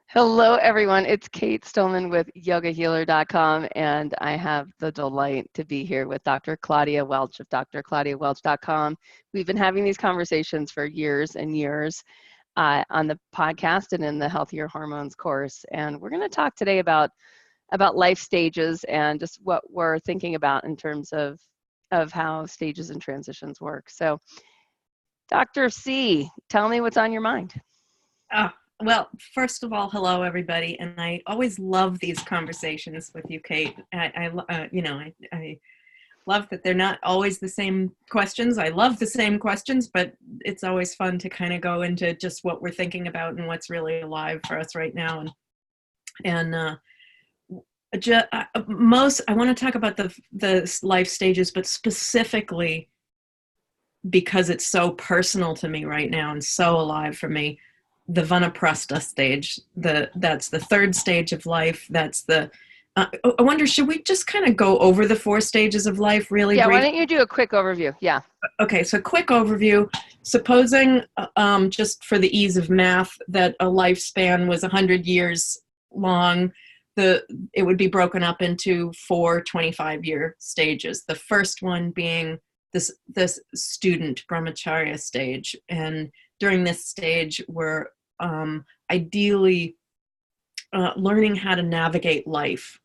Hello, everyone. It's Kate Stolman with Yogahealer.com, and I have the delight to be here with Dr. Claudia Welch of drclaudiawelch.com. We've been having these conversations for years and years on the podcast and in the Healthier Hormones course, and we're going to talk today about life stages and just what we're thinking about in terms of how stages and transitions work. So, Dr. C, tell me what's on your mind. Well, first of all, hello everybody, and I always love these conversations with you, Kate. I love that they're not always the same questions. I love the same questions, but it's always fun to kind of go into just what we're thinking about and what's really alive for us right now. I want to talk about the life stages, but specifically because it's so personal to me right now and so alive for me. The Vanaprastha stage, that's the third stage of life. That's I wonder, should we just kind of go over the 4 stages of life really briefly? Why don't you do a quick overview? Yeah. Okay, so quick overview. Supposing, just for the ease of math, that a lifespan was 100 years long, it would be broken up into 4 25-year stages. The first one being this student brahmacharya stage. And during this stage, we're ideally learning how to navigate life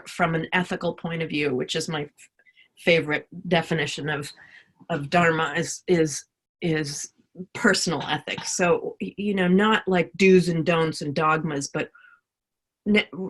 from an ethical point of view, which is my favorite definition of dharma is personal ethics. So, not like do's and don'ts and dogmas, but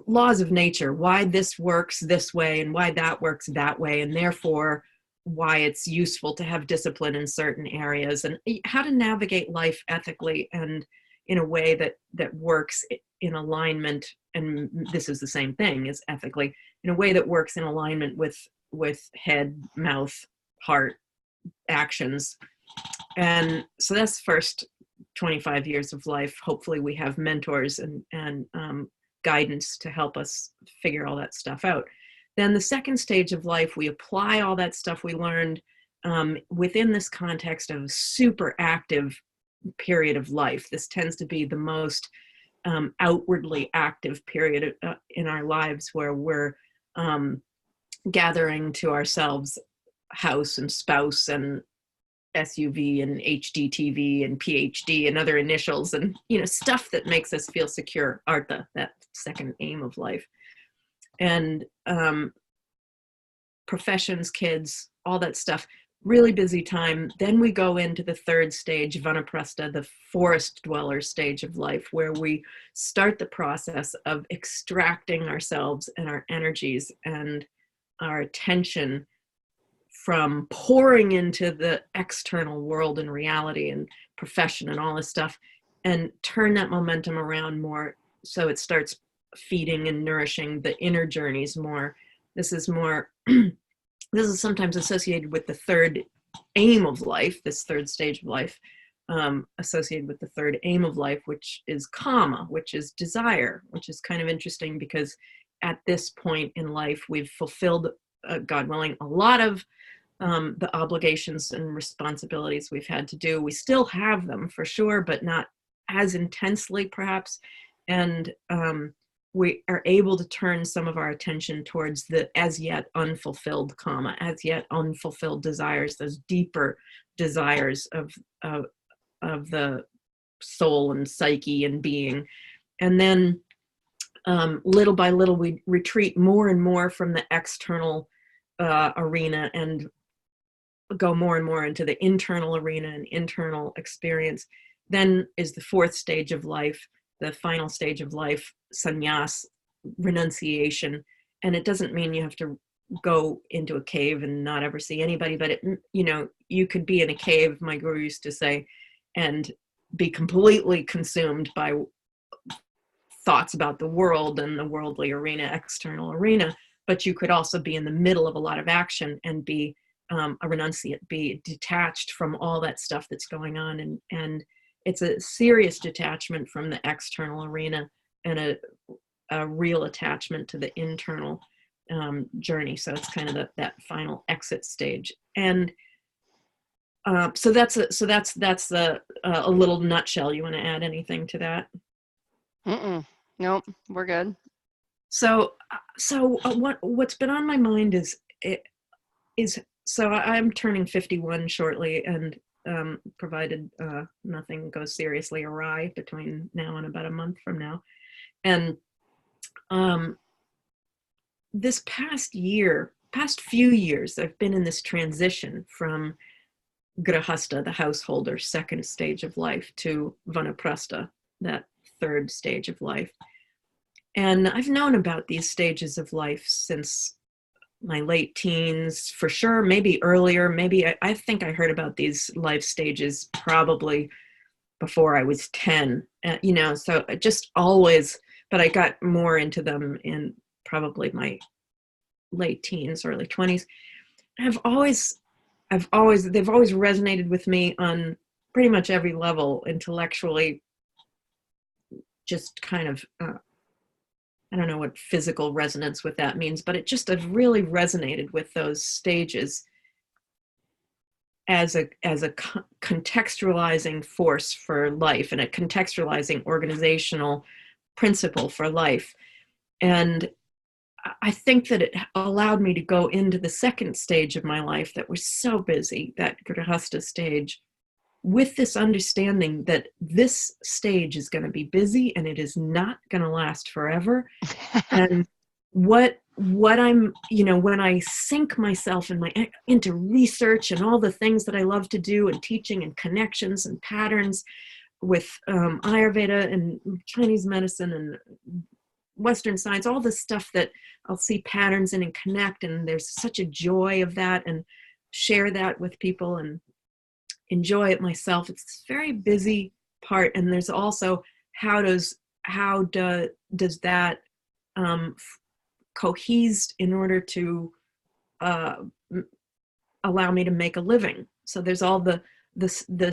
laws of nature, why this works this way and why that works that way, and therefore why it's useful to have discipline in certain areas, and how to navigate life ethically and in a way that works in alignment. And this is the same thing as ethically, in a way that works in alignment with head, mouth, heart actions. And so that's the first 25 years of life. Hopefully we have mentors and guidance to help us figure all that stuff out. Then the second stage of life, we apply all that stuff we learned within this context of a super active period of life. This tends to be the most outwardly active period in our lives, where we're gathering to ourselves house and spouse and SUV and HDTV and PhD and other initials and stuff that makes us feel secure. Artha, that second aim of life. And professions, kids, all that stuff, really busy time. Then we go into the third stage, Vanaprastha, the forest dweller stage of life, where we start the process of extracting ourselves and our energies and our attention from pouring into the external world and reality and profession and all this stuff, and turn that momentum around more so it starts feeding and nourishing the inner journeys more. This is sometimes associated with the third aim of life, this third stage of life, associated with the third aim of life, which is kama, which is desire, which is kind of interesting because at this point in life, we've fulfilled, God willing, a lot of the obligations and responsibilities we've had to do. We still have them for sure, but not as intensely perhaps. And we are able to turn some of our attention towards the as yet unfulfilled kama, as yet unfulfilled desires, those deeper desires of the soul and psyche and being. And then little by little, we retreat more and more from the external arena and go more and more into the internal arena and internal experience. Then is the fourth stage of life, the final stage of life, sannyas, renunciation. And it doesn't mean you have to go into a cave and not ever see anybody, but you could be in a cave, my guru used to say, and be completely consumed by thoughts about the world and the worldly arena, external arena, but you could also be in the middle of a lot of action and be a renunciate, be detached from all that stuff that's going on. And it's a serious detachment from the external arena and a real attachment to the internal journey. So it's kind of that final exit stage. And so that's a little nutshell. You want to add anything to that? Nope, we're good. So what's been on my mind is so I'm turning 51 shortly, and provided nothing goes seriously awry between now and about a month from now. And this past few years, I've been in this transition from grahasta, the householder, second stage of life, to vanaprastha, that third stage of life. And I've known about these stages of life since my late teens, for sure, maybe earlier. Maybe I think I heard about these life stages probably before I was 10, so just always, but I got more into them in probably my late teens, early 20s. They've always resonated with me on pretty much every level, intellectually, just kind of, I don't know what physical resonance with that means, but it just has really resonated with those stages as a contextualizing force for life and a contextualizing organizational principle for life. And I think that it allowed me to go into the second stage of my life that was so busy, that grahasta stage, with this understanding that this stage is going to be busy and it is not going to last forever. And what I'm, when I sink myself into research and all the things that I love to do, and teaching and connections and patterns with Ayurveda and Chinese medicine and Western science, all this stuff that I'll see patterns in and connect, and there's such a joy of that, and share that with people and enjoy it myself. It's a very busy part. And there's also how does that cohese in order to allow me to make a living. So there's all the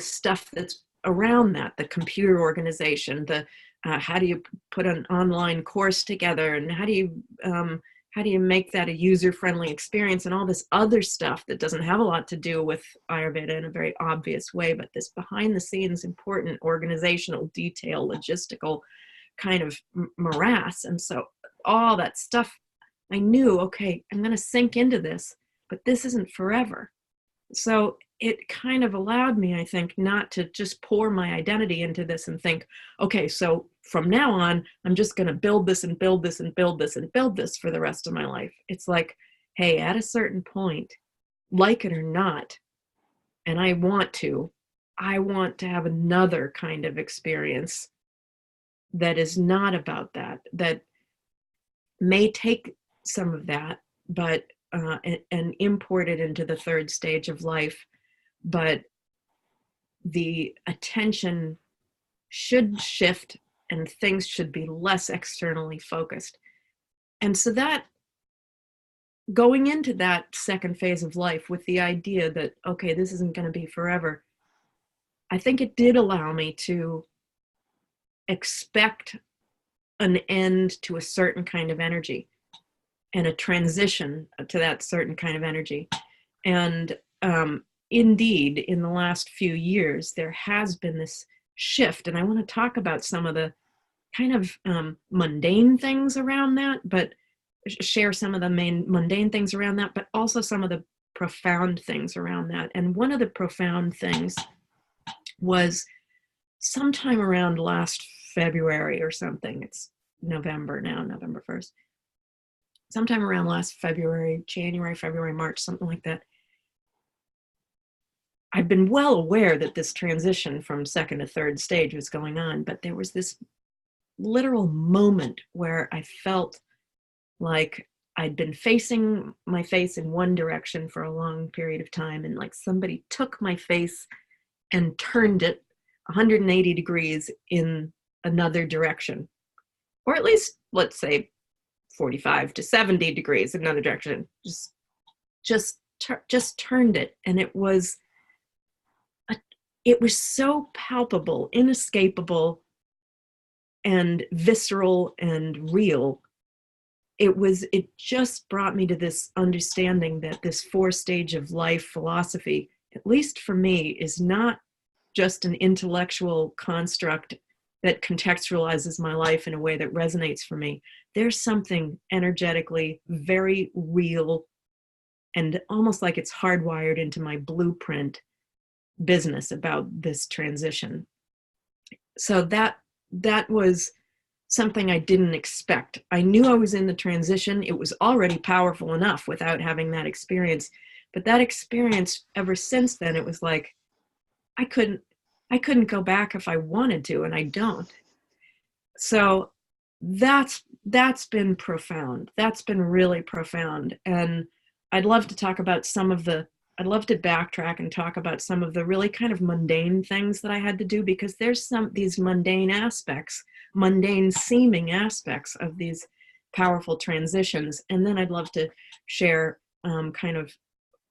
stuff that's around that, the computer organization, the how do you put an online course together, and how do you make that a user-friendly experience, and all this other stuff that doesn't have a lot to do with Ayurveda in a very obvious way, but this behind-the-scenes important organizational detail, logistical kind of morass. And so all that stuff, I knew, okay, I'm going to sink into this, but this isn't forever. So it kind of allowed me, I think, not to just pour my identity into this and think, okay, so from now on, I'm just going to build this and build this and build this and build this for the rest of my life. It's like, hey, at a certain point, like it or not, and I want to have another kind of experience that is not about that, that may take some of that, but and import it into the third stage of life. But the attention should shift and things should be less externally focused. And so that, going into that second phase of life with the idea that, okay, this isn't going to be forever, I think it did allow me to expect an end to a certain kind of energy and a transition to that certain kind of energy. And indeed, in the last few years, there has been this shift. And I want to talk about some of the kind of mundane things around that, but share some of the main mundane things around that, but also some of the profound things around that. And one of the profound things was sometime around last February or something. It's November now, November 1st. Sometime around last February, January, February, March, something like that. I've been well aware that this transition from second to third stage was going on, but there was this literal moment where I felt like I'd been facing my face in one direction for a long period of time, and like somebody took my face and turned it 180 degrees in another direction, or at least, let's say, 45 to 70 degrees in another direction. Just turned it, and it was so palpable, inescapable, and visceral and real. It just brought me to this understanding that this 4-stage of life philosophy, at least for me, is not just an intellectual construct that contextualizes my life in a way that resonates for me, there's something energetically very real and almost like it's hardwired into my blueprint business about this transition. So that was something I didn't expect. I knew I was in the transition. It was already powerful enough without having that experience. But that experience, ever since then, it was like I couldn't go back if I wanted to, and I don't. So that's been profound. That's been really profound. And I'd love to talk about I'd love to backtrack and talk about some of the really kind of mundane things that I had to do, because there's these mundane seeming aspects of these powerful transitions. And then I'd love to share kind of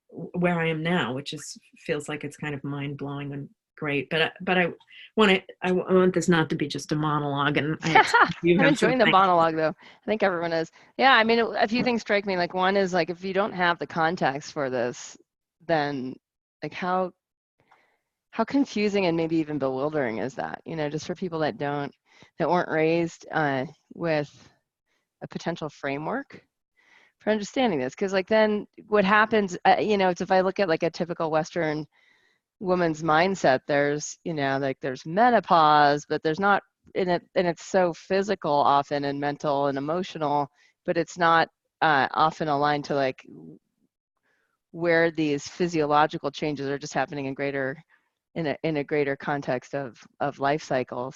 where I am now, which feels like it's kind of mind blowing and great. But I want this not to be just a monologue. And I'm enjoying the monologue, though. I think everyone is. Yeah, I mean, a few things strike me. Like, one is like, if you don't have the context for this, then like how confusing and maybe even bewildering is that? Just for people that weren't raised with a potential framework for understanding this. Because like then what happens, it's if I look at like a typical Western woman's mindset, there's like there's menopause, but there's not in it, and it's so physical often and mental and emotional, but it's not often aligned to like where these physiological changes are just happening in a greater context of life cycles,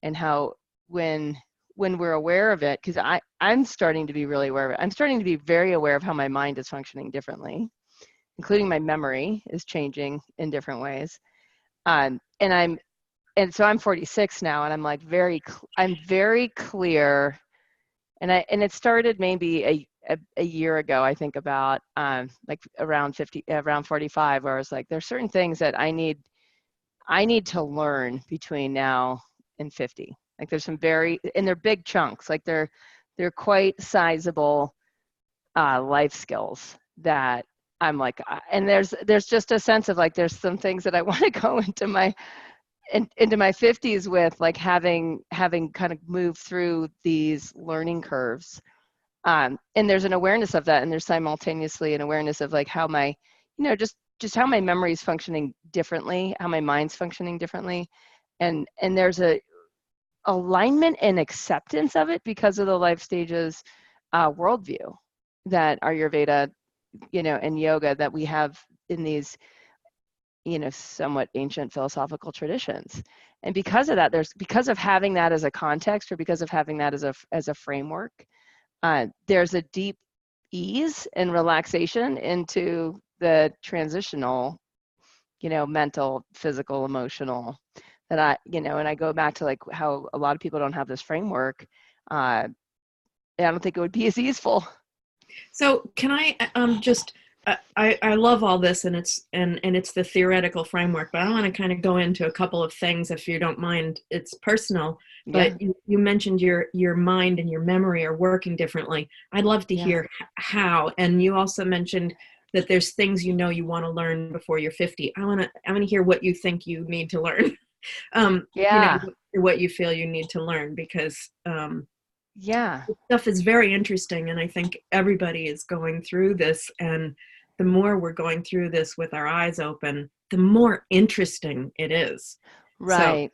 and how when we're aware of it, because I'm starting to be really aware of it. I'm starting to be very aware of how my mind is functioning differently, including my memory is changing in different ways. And so I'm 46 now, and I'm like I'm very clear. And it started maybe a year ago, I think, about like around 45, where I was like, there's certain things that I need to learn between now and 50. Like there's some and they're big chunks. Like they're quite sizable life skills that I'm like, and there's just a sense of like, there's some things that I want to go into my 50s with, like having kind of moved through these learning curves. And there's an awareness of that, and there's simultaneously an awareness of like how my, just how my memory is functioning differently, how my mind's functioning differently. And there's a alignment and acceptance of it because of the life stages worldview that are your Veda, and yoga that we have in these, somewhat ancient philosophical traditions. And because of that, because of having that as a context, or because of having that as a framework, there's a deep ease and relaxation into the transitional, mental, physical, emotional, that and I go back to like how a lot of people don't have this framework. I don't think it would be as easeful. So can I just, I love all this, and it's the theoretical framework, but I want to kind of go into a couple of things, if you don't mind. It's personal, but you mentioned your mind and your memory are working differently. I'd love to hear how. And you also mentioned that there's things you want to learn before you're 50. I want to hear what you think you need to learn. What you feel you need to learn, because stuff is very interesting, and I think everybody is going through this, and the more we're going through this with our eyes open, the more interesting it is. Right.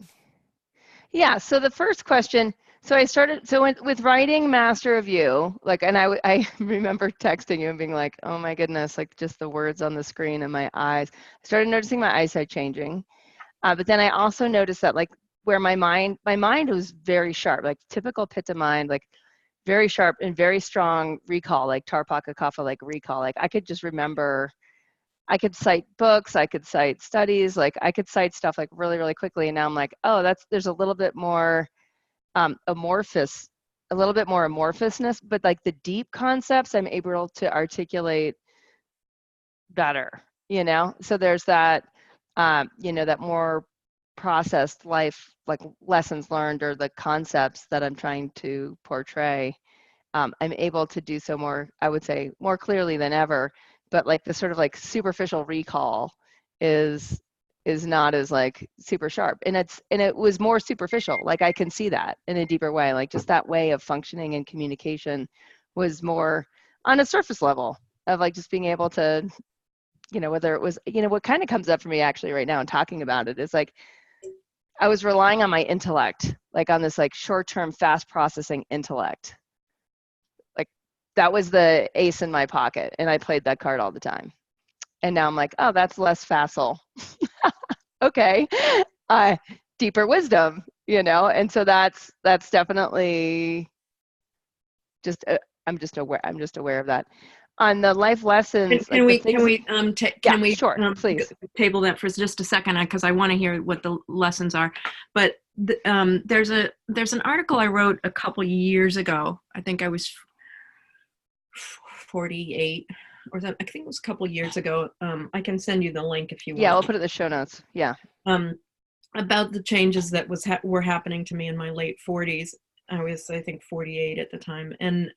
So the first question, I started with writing Master of You, like, and I remember texting you and being like, oh my goodness, like just the words on the screen and my eyes. I started noticing my eyesight changing. But then I also noticed that like where my mind was very sharp, like typical Pitta mind, like very sharp and very strong recall, like Tarpaka Kapha, like recall. Like I could just remember, I could cite books, I could cite studies, like I could cite stuff like really, really quickly. And now I'm like, oh, there's a little bit more amorphous, a little bit more amorphousness, but like the deep concepts I'm able to articulate better, So there's that, that more processed life, like lessons learned or the concepts that I'm trying to portray. I'm able to do so more, I would say, more clearly than ever. But like the sort of like superficial recall is is not as like super sharp, and it was more superficial. Like I can see that in a deeper way, like just that way of functioning and communication was more on a surface level of like just being able to, whether it was, what kind of comes up for me actually right now and talking about it is like I was relying on my intellect, like on this like short-term fast processing intellect. Like that was the ace in my pocket, and I played that card all the time. And now I'm like, oh, that's less facile. Okay. Deeper wisdom, and so that's definitely just I'm just aware of that. On the life lessons, Can like the we things. can we Sure, please. table that for just a second, because I want to hear what the lessons are. But there's an article I wrote a couple years ago. I think I was 48 or something. I think it was a couple years ago. I can send you the link if you want. Yeah, I'll put it in the show notes. Yeah. About the changes that were happening to me in my late 40s. I was, I think, 48 at the time, and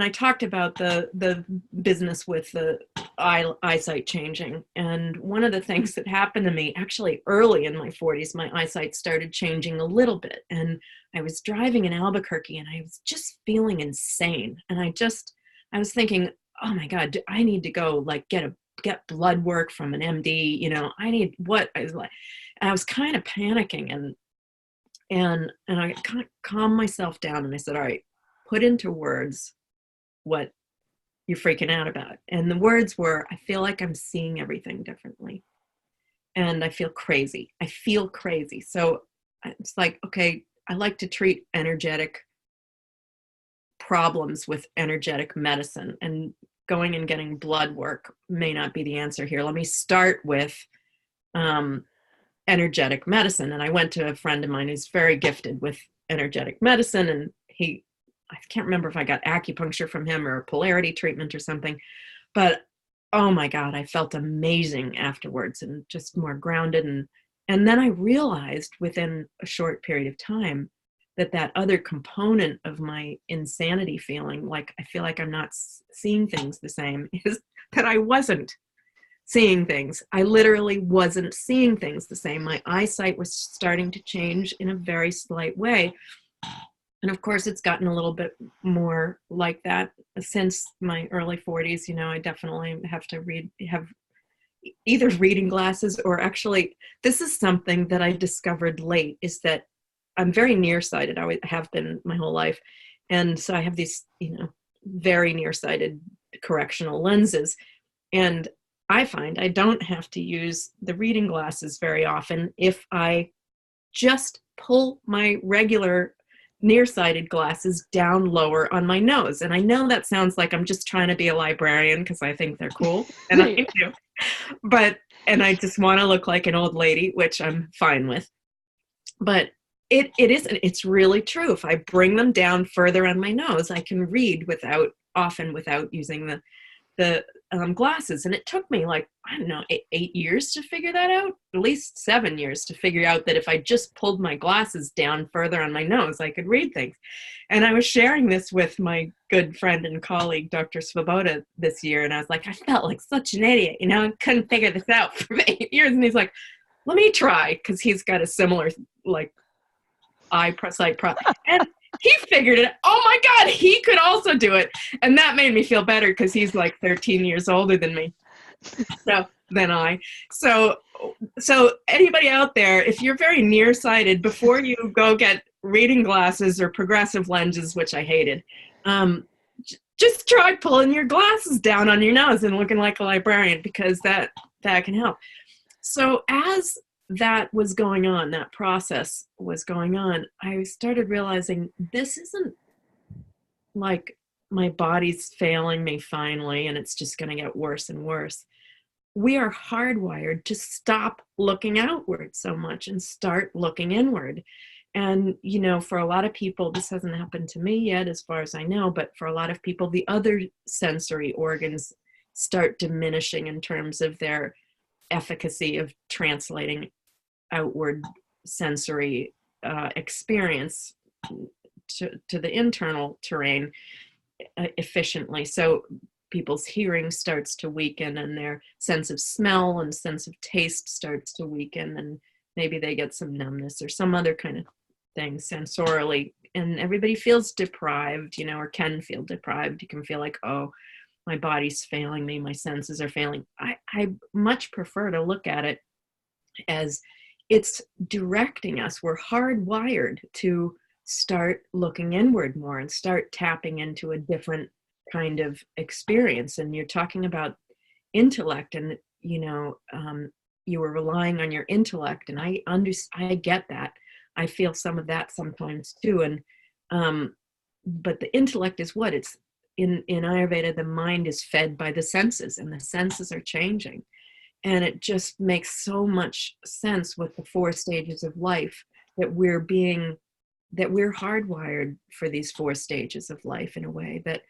I talked about the business with the eyesight changing. And one of the things that happened to me actually early in my 40s, my eyesight started changing a little bit. And I was driving in Albuquerque and I was just feeling insane. And I was thinking, oh my God, I need to go like get blood work from an MD. I need what I was like. And I was kind of panicking, and I kind of calmed myself down, and I said, all right, put into words what you're freaking out about. And the words were, I feel like I'm seeing everything differently. And I feel crazy. So it's like, okay, I like to treat energetic problems with energetic medicine, and going and getting blood work may not be the answer here. Let me start with energetic medicine. And I went to a friend of mine who's very gifted with energetic medicine, and I can't remember if I got acupuncture from him or a polarity treatment or something, but oh my God, I felt amazing afterwards and just more grounded. And then I realized within a short period of time that other component of my insanity feeling, like I feel like I'm not seeing things the same, is that I wasn't seeing things. I literally wasn't seeing things the same. My eyesight was starting to change in a very slight way. And of course, it's gotten a little bit more like that since my early 40s. I definitely have to have either reading glasses, or actually, this is something that I discovered late, is that I'm very nearsighted. I have been my whole life. And so I have these, very nearsighted correctional lenses. And I find I don't have to use the reading glasses very often if I just pull my regular nearsighted glasses down lower on my nose. And I know that sounds like I'm just trying to be a librarian because I think they're cool, and I do. And I just want to look like an old lady, which I'm fine with. But it isn't. It's really true. If I bring them down further on my nose, I can read without using the glasses. And it took me like, I don't know, 8 years to figure that out, at least 7 years to figure out that if I just pulled my glasses down further on my nose, I could read things. And I was sharing this with my good friend and colleague, Dr. Svoboda, this year. And I was like, I felt like such an idiot, I couldn't figure this out for 8 years. And he's like, let me try, because he's got a similar like eyesight problem. And he figured it. Oh my God, he could also do it. And that made me feel better because he's like 13 years older than me. So anybody out there, if you're very nearsighted, before you go get reading glasses or progressive lenses, which I hated, just try pulling your glasses down on your nose and looking like a librarian, because that can help. So as that was going on, that process was going on, I started realizing this isn't like my body's failing me finally and it's just going to get worse and worse. We are hardwired to stop looking outward so much and start looking inward. And, for a lot of people, this hasn't happened to me yet, as far as I know, but for a lot of people, the other sensory organs start diminishing in terms of their efficacy of translating outward sensory experience to the internal terrain efficiently. So people's hearing starts to weaken, and their sense of smell and sense of taste starts to weaken, and maybe they get some numbness or some other kind of thing sensorily, and everybody feels deprived, or can feel deprived. You can feel like, oh, my body's failing me, my senses are failing. I much prefer to look at it as it's directing us. We're hardwired to start looking inward more and start tapping into a different kind of experience. And you're talking about intellect, and you were relying on your intellect, and I get that. I feel some of that sometimes too. And but the intellect is what? It's in Ayurveda, the mind is fed by the senses, and the senses are changing. And it just makes so much sense with the 4 stages of life that we're hardwired for these 4 stages of life, in a way that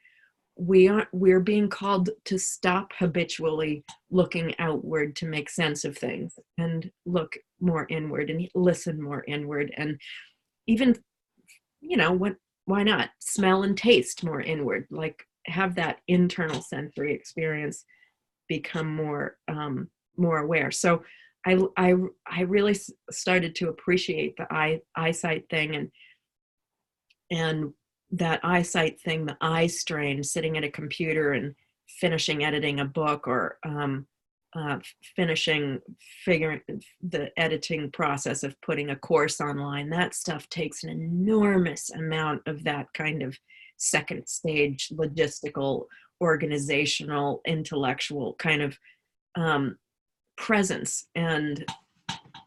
we're being called to stop habitually looking outward to make sense of things, and look more inward and listen more inward, and even, why not smell and taste more inward, like have that internal sensory experience become more aware. So I really started to appreciate the eyesight thing, and that eyesight thing, the eye strain, sitting at a computer and finishing editing a book, or finishing figuring the editing process of putting a course online. That stuff takes an enormous amount of that kind of second stage logistical, organizational, intellectual kind of presence. And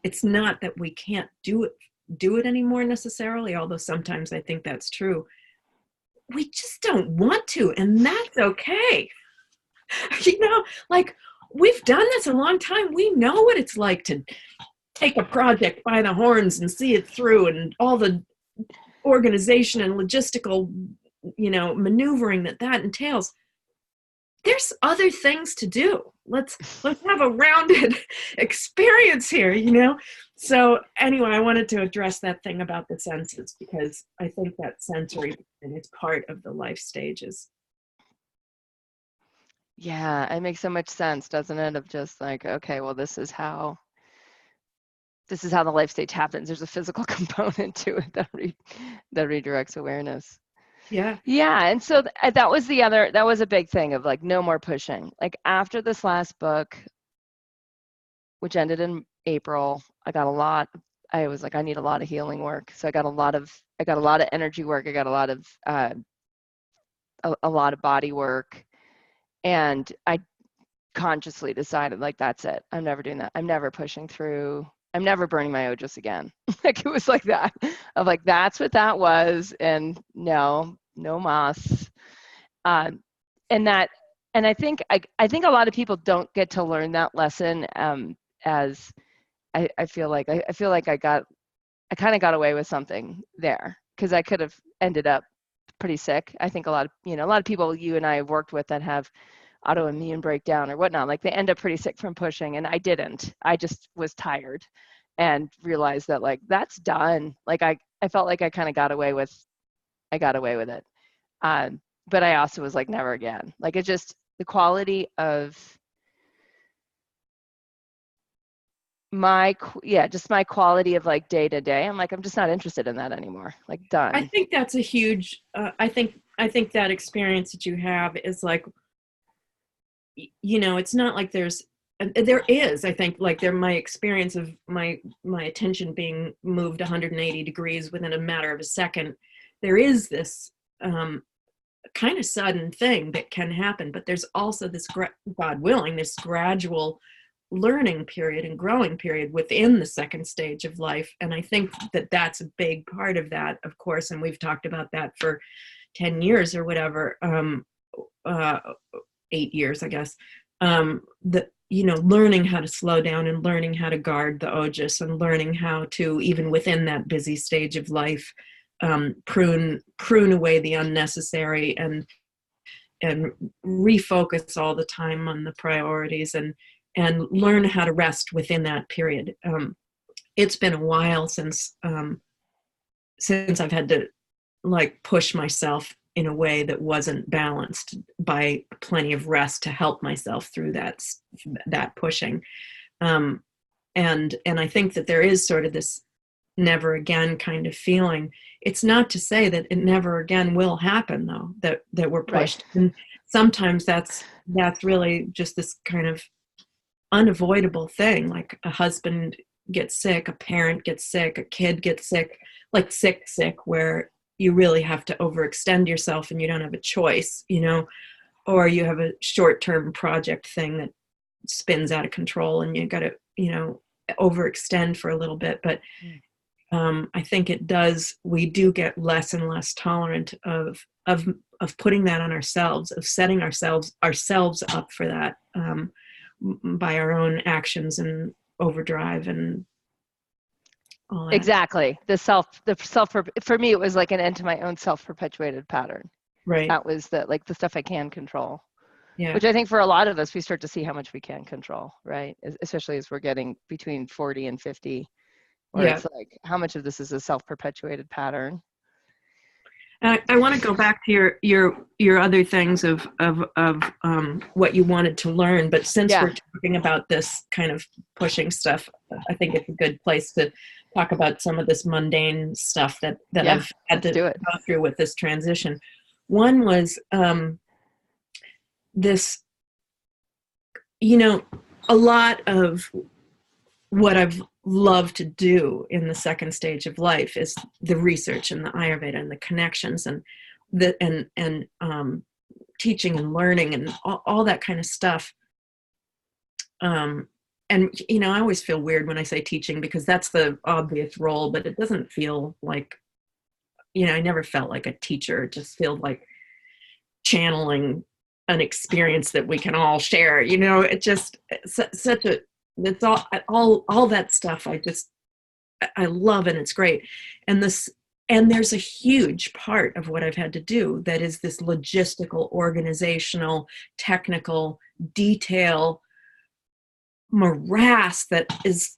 it's not that we can't do it anymore necessarily, although sometimes I think that's true. We just don't want to, and that's okay. Like, we've done this a long time. We know what it's like to take a project by the horns and see it through, and all the organization and logistical, maneuvering that entails. There's other things to do. Let's have a rounded experience here, So anyway, I wanted to address that thing about the senses, because I think that sensory is part of the life stages. Yeah, it makes so much sense, doesn't it? Of just like, okay, well, this is how the life stage happens. There's a physical component to it that redirects awareness. Yeah. Yeah, and so that was a big thing of like, no more pushing. Like, after this last book, which ended in April, I was like, I need a lot of healing work. So I got a lot of energy work. I got a lot of body work. And I consciously decided, like, that's it. I'm never doing that. I'm never pushing through. I'm never burning my ojas again. Like, it was like that. Of like, that's what that was. And no mas. And I think a lot of people don't get to learn that lesson, as I feel like I kind of got away with something there, because I could have ended up pretty sick. I think a lot of people you and I have worked with that have autoimmune breakdown or whatnot, like, they end up pretty sick from pushing, and I didn't. I just was tired and realized that, like, that's done. Like, I felt like I kind of got away with it. But I also was like, never again. Like, it's just the quality of my quality of, like, day to day. I'm like, I'm just not interested in that anymore. Like, done. I think that's a huge, I think that experience that you have is like, it's not like there is, I think, like, my experience of my attention being moved 180 degrees within a matter of a second. There is this kind of sudden thing that can happen, but there's also this, God willing, this gradual learning period and growing period within the second stage of life. And I think that that's a big part of that, of course. And we've talked about that for 10 years or whatever, 8 years, I guess. Learning how to slow down, and learning how to guard the ojas, and learning how to, even within that busy stage of life, prune away the unnecessary, and refocus all the time on the priorities, and learn how to rest within that period. It's been a while since I've had to, like, push myself in a way that wasn't balanced by plenty of rest to help myself through that pushing. And I think that there is sort of this never again kind of feeling. It's not to say that it never again will happen, though, that we're pushed. Right. And sometimes that's really just this kind of unavoidable thing. Like a husband gets sick, a parent gets sick, a kid gets sick, like sick, where you really have to overextend yourself and you don't have a choice, or you have a short-term project thing that spins out of control and you got to, overextend for a little bit. But I think we do get less and less tolerant of putting that on ourselves, of setting ourselves up for that by our own actions and overdrive and all that. Exactly. For me, it was like an end to my own self-perpetuated pattern. Right. That was the stuff I can control. Yeah. Which I think for a lot of us, we start to see how much we can control, right? Especially as we're getting between 40 and 50, where it's like, how much of this is a self-perpetuated pattern? I want to go back to your other things of what you wanted to learn, but since we're talking about this kind of pushing stuff, I think it's a good place to talk about some of this mundane stuff that I've had to go through with this transition. One was this, a lot of what I've loved to do in the second stage of life is the research and the Ayurveda and the connections and teaching and learning and all that kind of stuff. And I always feel weird when I say teaching because that's the obvious role, but it doesn't feel like, I never felt like a teacher. It just feels like channeling an experience that we can all share. It just such a. That's all that stuff. I love, and it's great. And there's a huge part of what I've had to do that is this logistical, organizational, technical detail morass that is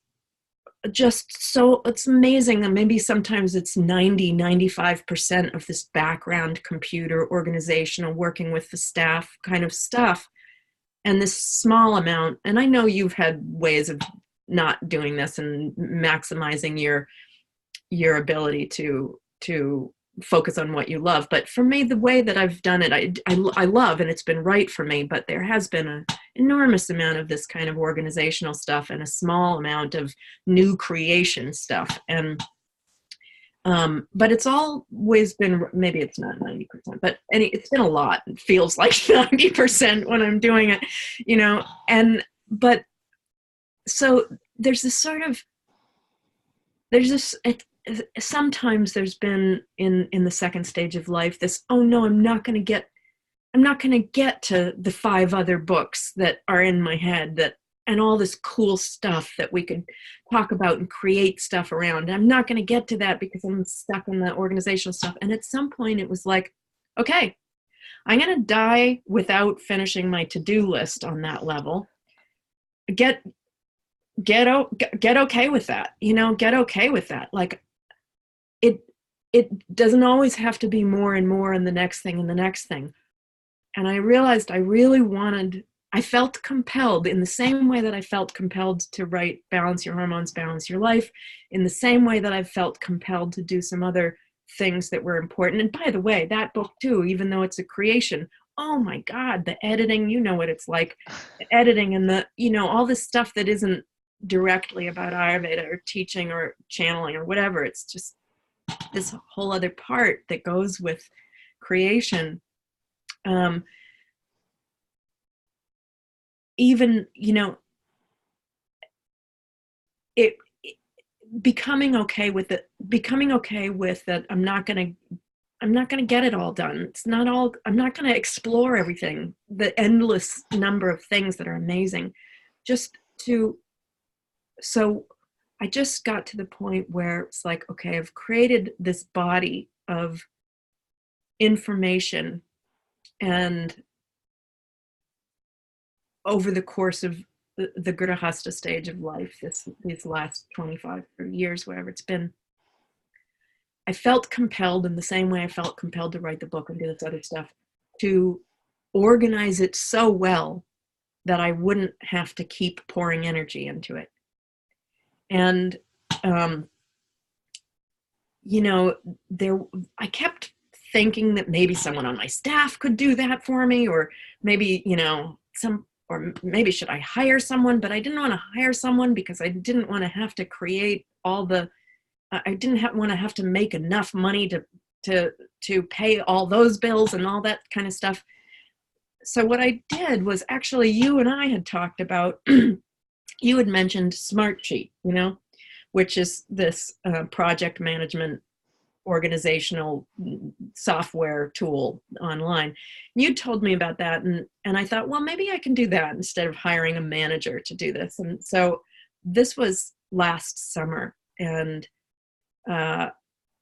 just so, it's amazing. And maybe sometimes it's 95% of this background computer organizational working with the staff kind of stuff. And this small amount, and I know you've had ways of not doing this and maximizing your ability to focus on what you love. But for me, the way that I've done it, I love, and it's been right for me, but there has been an enormous amount of this kind of organizational stuff and a small amount of new creation stuff. And but it's always been, maybe it's not 90%, but it's been a lot. It feels like 90% when I'm doing it, but so there's this sort of, sometimes there's been in the second stage of life, this, oh no, I'm not going to get to the 5 other books that are in my head and all this cool stuff that we could talk about and create stuff around. I'm not going to get to that because I'm stuck in the organizational stuff. And at some point it was like, okay, I'm going to die without finishing my to-do list on that level. Get okay with that, get okay with that. Like it doesn't always have to be more and more and the next thing and the next thing. And I realized I felt compelled in the same way that I felt compelled to write Balance Your Hormones, Balance Your Life, in the same way that I felt compelled to do some other things that were important. And by the way, that book too, even though it's a creation, oh my God, the editing, what it's like, the editing and the, all this stuff that isn't directly about Ayurveda or teaching or channeling or whatever. It's just this whole other part that goes with creation. Even, it becoming okay with that I'm not going to get it all done. I'm not going to explore everything, the endless number of things that are amazing. So I just got to the point where it's like, okay, I've created this body of information, and over the course of the Grihastha stage of life, these last 25 years, whatever it's been, I felt compelled, in the same way I felt compelled to write the book and do this other stuff, to organize it so well that I wouldn't have to keep pouring energy into it. And, you know, I kept thinking that maybe someone on my staff could do that for me, or maybe, you know, or maybe should I hire someone? But I didn't want to hire someone because I didn't want to have to create I didn't want to have to make enough money to pay all those bills and all that kind of stuff. So what I did was, actually, you and I had talked about, you had mentioned Smartsheet, you know, which is this project management organizational software tool online. You told me about that, and I thought, well, maybe I can do that instead of hiring a manager to do this. And so this was last summer, and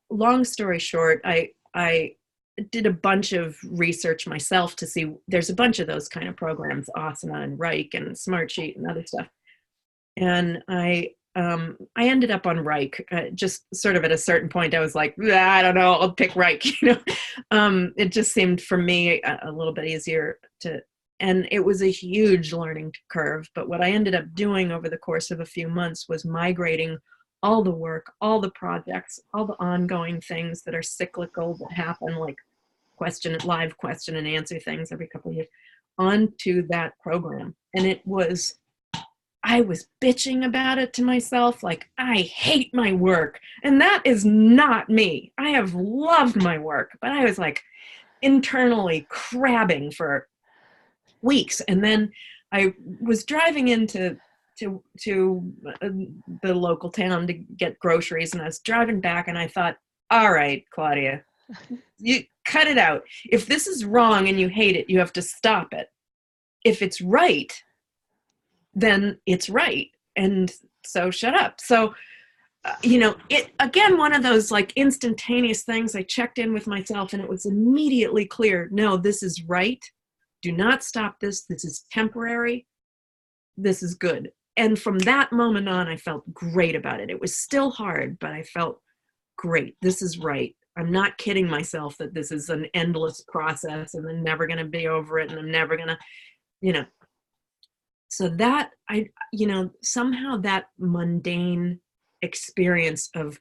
long story short, I did a bunch of research myself to see, there's a bunch of those kind of programs, Asana and Reich and Smartsheet and other stuff. And I ended up on Reich. Just sort of at a certain point, I was like, I don't know, I'll pick Reich. You know, it just seemed for me a little bit easier and it was a huge learning curve. But what I ended up doing over the course of a few months was migrating all the work, all the projects, all the ongoing things that are cyclical, that happen, like live question and answer things every couple of years, onto that program. And I was bitching about it to myself, like, I hate my work. And that is not me. I have loved my work, but I was like internally crabbing for weeks. And then I was driving into the local town to get groceries, and I was driving back, and I thought, all right, Claudia, you cut it out. If this is wrong and you hate it, you have to stop it. If it's right, then it's right. And so shut up. So, you know, it, again, one of those like instantaneous things. I checked in with myself, and it was immediately clear. No, this is right. Do not stop this. This is temporary. This is good. And from that moment on, I felt great about it. It was still hard, but I felt great. This is right. I'm not kidding myself that this is an endless process and I'm never going to be over it, and I'm never going to, you know. So that somehow that mundane experience of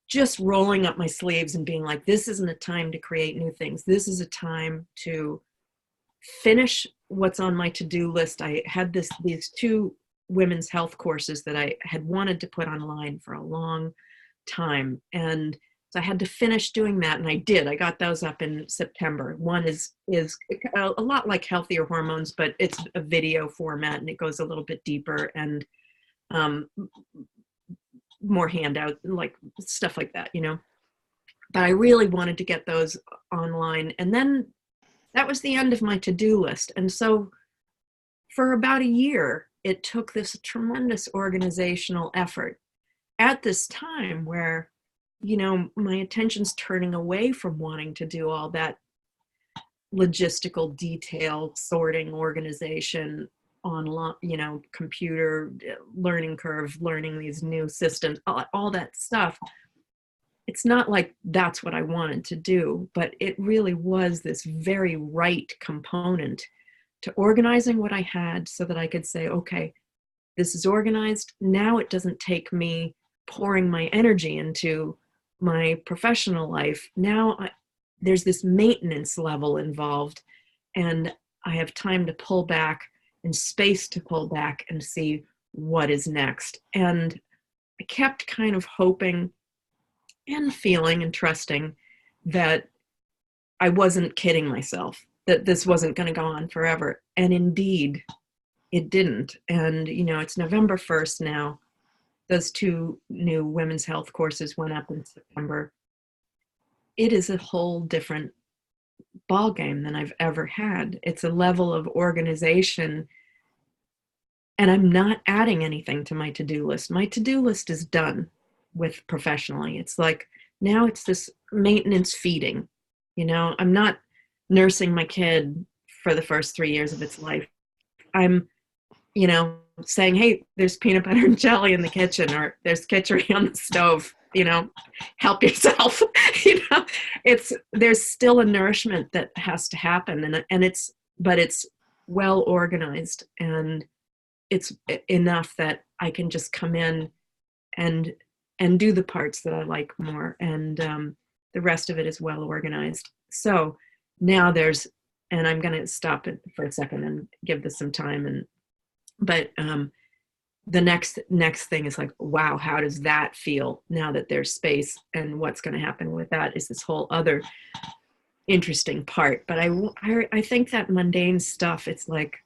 just rolling up my sleeves and being like, this isn't a time to create new things. This is a time to finish what's on my to-do list. I had these 2 women's health courses that I had wanted to put online for a long time. And so I had to finish doing that. And I did. I got those up in September. One is a lot like Healthier Hormones, but it's a video format, and it goes a little bit deeper and more handout, like stuff like that, you know. But I really wanted to get those online. And then that was the end of my to-do list. And so for about a year, it took this tremendous organizational effort at this time where, you know, my attention's turning away from wanting to do all that logistical detail, sorting, organization, online, you know, computer learning curve, learning these new systems, all that stuff. It's not like that's what I wanted to do, but it really was this very right component to organizing what I had so that I could say, okay, this is organized. Now it doesn't take me pouring my energy into my professional life. Now there's this maintenance level involved, and I have time to pull back and space to pull back and see what is next. And I kept kind of hoping and feeling and trusting that I wasn't kidding myself, that this wasn't going to go on forever. And indeed, it didn't. And, you know, it's November 1st now. Those 2 new women's health courses went up in September. It is a whole different ballgame than I've ever had. It's a level of organization, and I'm not adding anything to my to-do list. My to-do list is done with professionally. It's like, now it's this maintenance feeding. You know, I'm not nursing my kid for the first 3 years of its life. I'm, you know, saying, hey, there's peanut butter and jelly in the kitchen, or there's kitchery on the stove. help yourself. There's still a nourishment that has to happen, but it's well organized, and it's enough that I can just come in and do the parts that I like more, and the rest of it is well organized. So now and I'm going to stop it for a second and give this some time, but the next thing is like, wow, how does that feel now that there's space? And what's going to happen with that is this whole other interesting part. But I think that mundane stuff, it's like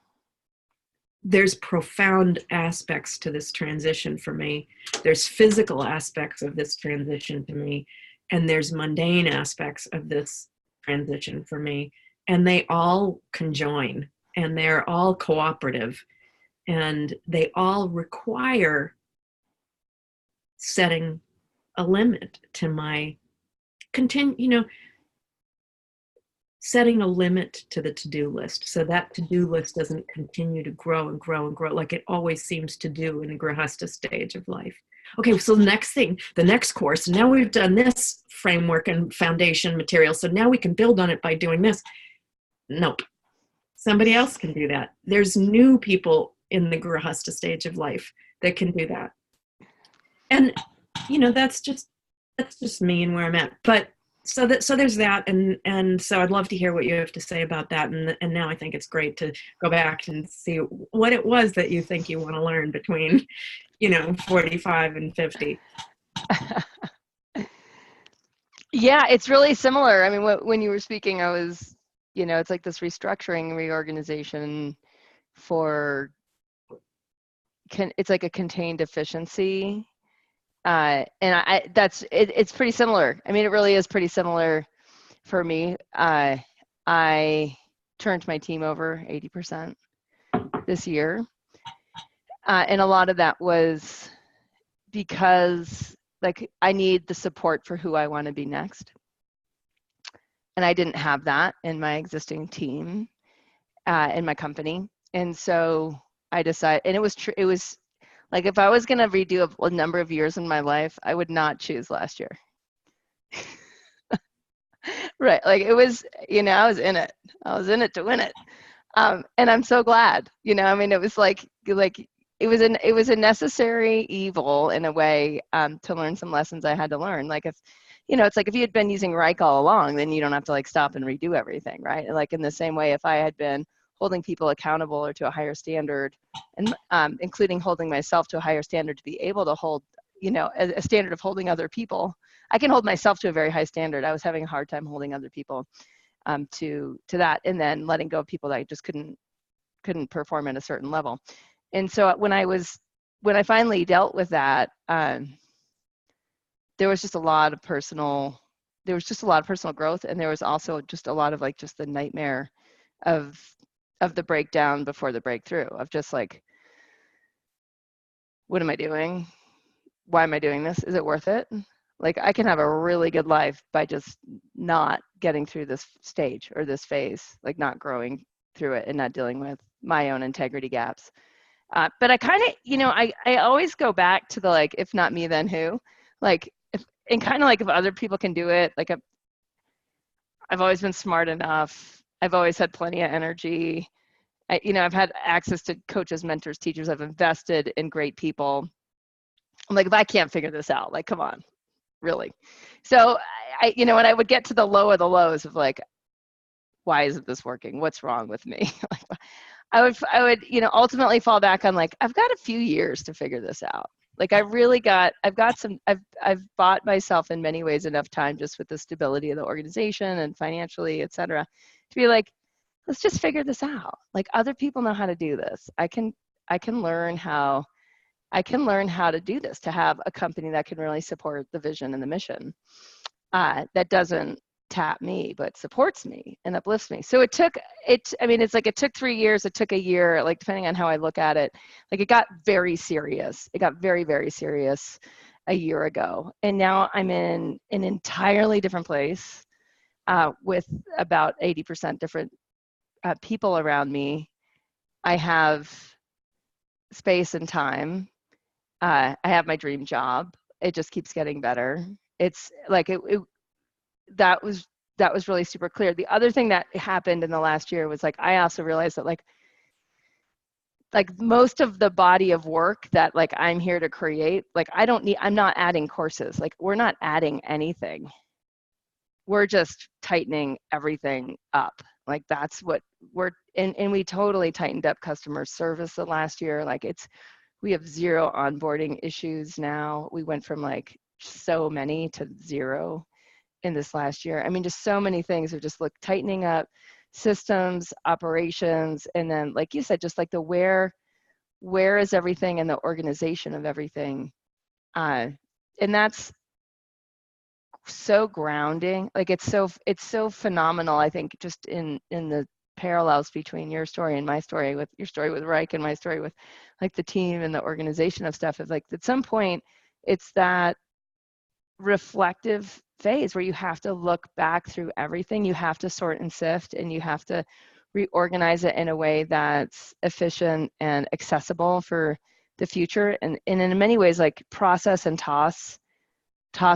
there's profound aspects to this transition for me. There's physical aspects of this transition to me, and there's mundane aspects of this transition for me. And they all conjoin, and they're all cooperative, and they all require setting a limit to my setting a limit to the to-do list, so that to-do list doesn't continue to grow and grow and grow like it always seems to do in the grihasta stage of life. Okay, so the next course, now we've done this framework and foundation material, so now we can build on it by doing this. Nope. Somebody else can do that. There's new people in the grihasta stage of life that can do that. And, that's just me and where I'm at. But so there's that. And so I'd love to hear what you have to say about that. And now I think it's great to go back and see what it was that you think you want to learn between, 45 and 50. Yeah, it's really similar. I mean, when you were speaking, I was, it's like this restructuring, reorganization it's like a contained efficiency. And it's pretty similar. I mean, it really is pretty similar for me. I turned my team over 80% this year. And a lot of that was because I need the support for who I want to be next. And I didn't have that in my existing team, in my company. And so I decided, and it was like, if I was going to redo a number of years in my life, I would not choose last year. Right. Like it was, I was in it. I was in it to win it. And I'm so glad, I mean, it was like it was a necessary evil in a way, to learn some lessons I had to learn. Like if, it's like if you had been using Reich all along, then you don't have to stop and redo everything. Right. Like in the same way, if I had been holding people accountable or to a higher standard, and including holding myself to a higher standard to be able to hold, a standard of holding other people. I can hold myself to a very high standard. I was having a hard time holding other people to that, and then letting go of people that I just couldn't perform at a certain level. And so when I finally dealt with that, there was just a lot of personal growth, and there was also just a lot of just the nightmare of the breakdown before the breakthrough, of just what am I doing? Why am I doing this? Is it worth it? I can have a really good life by just not getting through this stage or this phase, not growing through it and not dealing with my own integrity gaps. But I kind of, I always go back to the, if not me, then who? If other people can do it, I've always been smart enough. I've always had plenty of energy. I've had access to coaches, mentors, teachers. I've invested in great people. I'm if I can't figure this out, come on, really. So when I would get to the low of the lows of why isn't this working? What's wrong with me? I would, ultimately fall back on I've got a few years to figure this out. I've bought myself in many ways enough time, just with the stability of the organization and financially, et cetera, to be let's just figure this out. Other people know how to do this. I can learn how to do this, to have a company that can really support the vision and the mission, that doesn't tap me, but supports me and uplifts me. So it took 3 years. It took a year, depending on how I look at it. It got very serious. It got very, very serious a year ago. And now I'm in an entirely different place, with about 80% different people around me. I have space and time. I have my dream job. it just keeps getting better. It's like that was really super clear. The other thing that happened in the last year was like I also realized that like most of the body of work that like I'm here to create, like I'm not adding courses. Like we're not adding anything. We're just tightening everything up. Like that's what and we totally tightened up customer service the last year. Like we have zero onboarding issues now. We went from like so many to zero in this last year. I mean, just so many things are just tightening up systems, operations, and then like you said, just like the where is everything and the organization of everything. And that's so grounding. Like it's so phenomenal, I think, just in the parallels between your story and my story, with your story with Reich and my story with like the team and the organization of stuff. Of like at some point it's that reflective phase where you have to look back through everything. You have to sort and sift, and you have to reorganize it in a way that's efficient and accessible for the future. And in many ways, like process and toss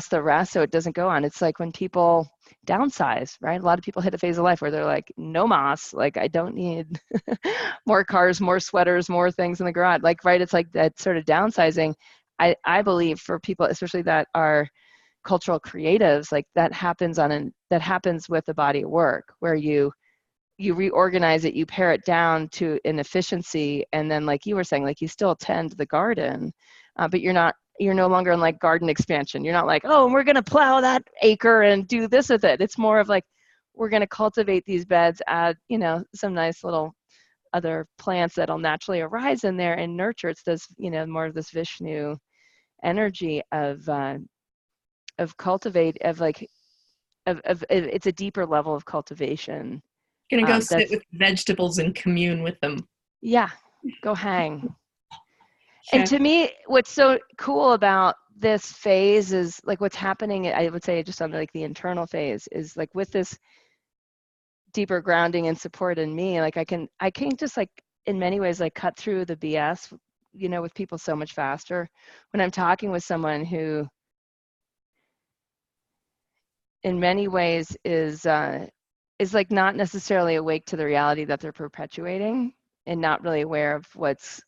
the rest so it doesn't go on. It's like when people downsize, right? A lot of people hit a phase of life where they're like, no mas, like I don't need more cars, more sweaters, more things in the garage. Like, right, it's like that sort of downsizing. I believe for people, especially that are cultural creatives, like that happens with the body of work where you reorganize it, you pare it down to an efficiency, and then like you were saying, like you still tend the garden, but you're no longer in like garden expansion. You're not like, oh, we're going to plow that acre and do this with it. It's more of like, we're going to cultivate these beds, add, some nice little other plants that'll naturally arise in there and nurture. It's this, more of this Vishnu energy of cultivate, of like, of it's a deeper level of cultivation. Gonna go sit That's, with vegetables and commune with them. yeah, go hang. Yeah. And to me, what's so cool about this phase is like what's happening, I would say just on like the internal phase, is like with this deeper grounding and support in me, like I can just like in many ways like cut through the BS, with people so much faster when I'm talking with someone who in many ways is like not necessarily awake to the reality that they're perpetuating and not really aware of what's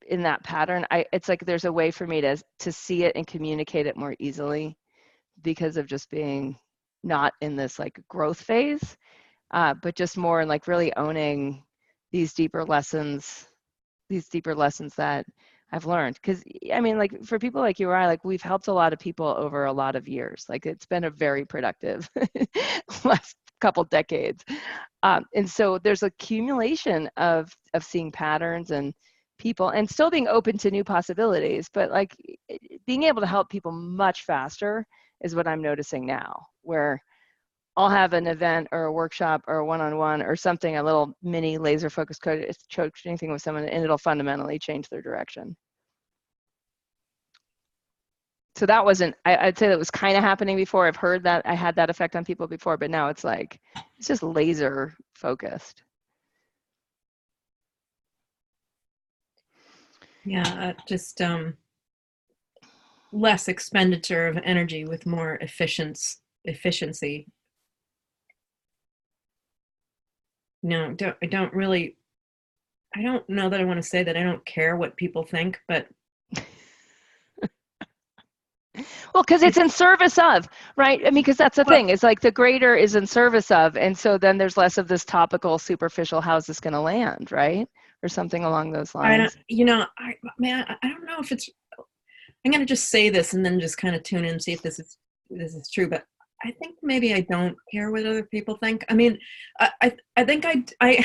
in that pattern. It's like there's a way for me to see it and communicate it more easily because of just being not in this like growth phase, but just more in like really owning these deeper lessons that I've learned. Because I mean, like for people like you or I, like we've helped a lot of people over a lot of years. Like it's been a very productive last couple decades. And so there's accumulation of seeing patterns and people and still being open to new possibilities, but like being able to help people much faster is what I'm noticing now, where I'll have an event or a workshop or a one-on-one or something, a little mini laser focused coaching thing with someone, and it'll fundamentally change their direction. So that wasn't, I'd say that was kind of happening before. I've heard that I had that effect on people before, but now it's like, it's just laser focused. Yeah, just less expenditure of energy with more efficiency. No, I don't know that I want to say that I don't care what people think, but well, because it's in service of, right? I mean, because that's the thing. It's like the greater is in service of, and so then there's less of this topical, superficial, how's this going to land, right? Or something along those lines. I don't know if it's, I'm going to just say this and then just kind of tune in and see if this is true, but I think maybe I don't care what other people think. I mean, I think I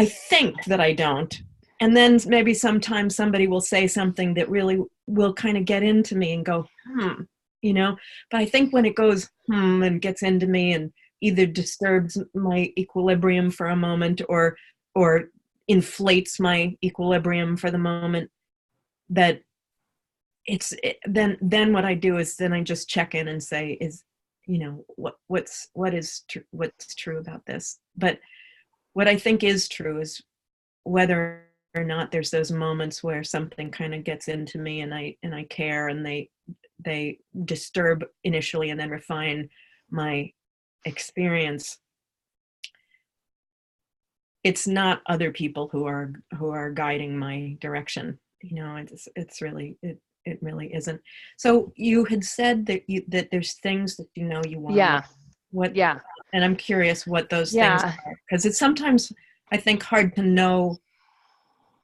think that I don't. And then maybe sometimes somebody will say something that really will kind of get into me and go, but I think when it goes, and gets into me and either disturbs my equilibrium for a moment or inflates my equilibrium for the moment, that then what I do is then I just check in and say, is, what's true about this? But what I think is true is whether or not, there's those moments where something kind of gets into me, and I care, and they disturb initially and then refine my experience. It's not other people who are guiding my direction. It's really, it really isn't. So you had said that there's things that you want to learn. Yeah. What? Yeah. And I'm curious what those things Yeah. are, because it's sometimes, I think, hard to know,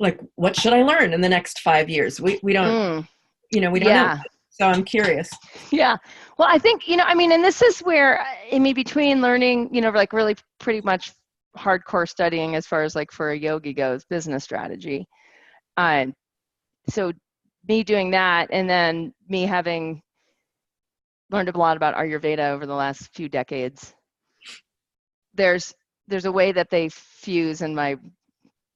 like, what should I learn in the next 5 years? We don't, we don't know. Yeah. So I'm curious. Yeah. Well, I think, I mean, and this is where in between learning, like really pretty much hardcore studying as far as like for a yogi goes, business strategy. So me doing that, and then me having learned a lot about Ayurveda over the last few decades, there's a way that they fuse in my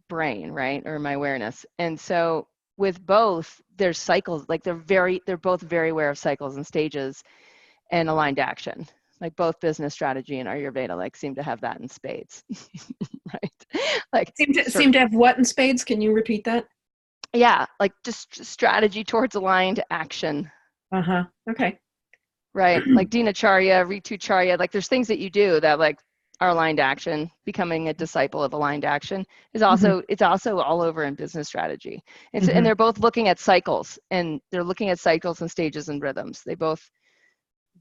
brain, right? Or my awareness. And so with both, there's cycles, like they're both very aware of cycles and stages and aligned action. Like both business strategy and Ayurveda like seem to have that in spades. Right? Like seem to have what in spades? Can you repeat that? Yeah, like just strategy towards aligned action. Okay. Right? Like dinacharya, ritucharya, like there's things that you do that like are aligned action. Becoming a disciple of aligned action is also, it's also all over in business strategy. And they're both looking at cycles, and they're looking at cycles and stages and rhythms. They both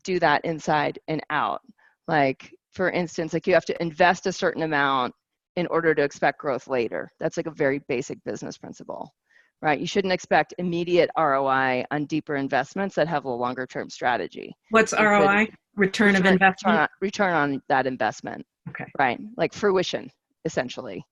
do that inside and out. Like, for instance, like you have to invest a certain amount in order to expect growth later. That's like a very basic business principle, right? You shouldn't expect immediate ROI on deeper investments that have a longer term strategy. What's ROI? Return of investment? Return on that investment. Okay. Right? Like fruition, essentially.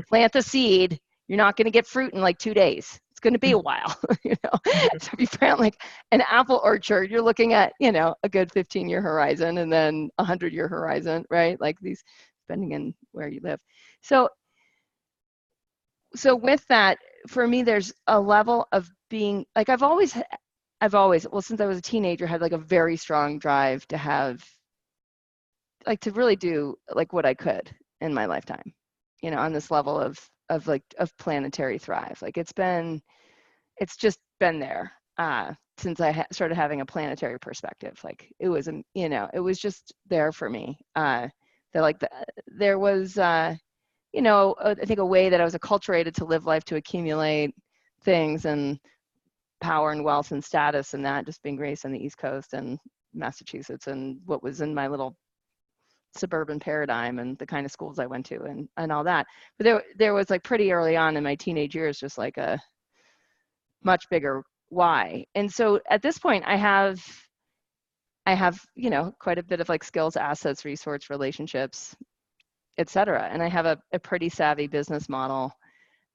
Plant the seed, you're not going to get fruit in like 2 days. It's going to be a while, So if you plant like an apple orchard, you're looking at, a good 15-year horizon, and then 100-year horizon, right? Like these, depending on where you live. So with that, for me, there's a level of being like, I've always, well, since I was a teenager, had like a very strong drive to have, like, to really do like what I could in my lifetime, on this level of planetary thrive. Like it's just been there since I started having a planetary perspective. Like it was, it was just there for me. There was, I think a way that I was acculturated to live life, to accumulate things and power and wealth and status, and that just being raised on the East Coast and Massachusetts, and what was in my little suburban paradigm, and the kind of schools I went to, and all that. But there was like pretty early on in my teenage years, just like a much bigger why. And so at this point, I have quite a bit of like skills, assets, resource, relationships, etc. And I have a pretty savvy business model.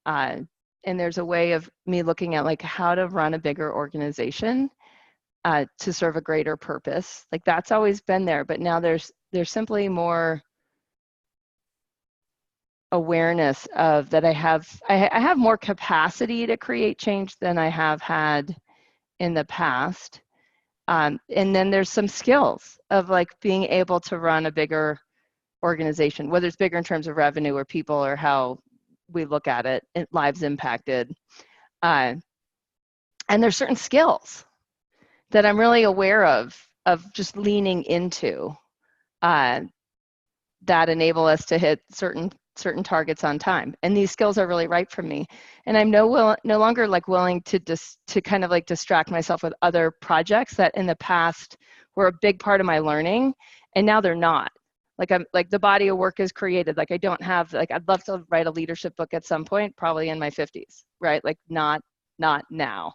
And there's a way of me looking at like how to run a bigger organization to serve a greater purpose. Like that's always been there, but now there's simply more awareness of that. I have more capacity to create change than I have had in the past. And then there's some skills of like being able to run a bigger organization, whether it's bigger in terms of revenue or people or how we look at it, lives impacted. And there's certain skills that I'm really aware of just leaning into that enable us to hit certain targets on time. And these skills are really right for me. And I'm no longer like willing to kind of like distract myself with other projects that in the past were a big part of my learning, and now they're not. Like I'm like the body of work is created. Like I don't have, like, I'd love to write a leadership book at some point, probably in my 50s, right? Like not now.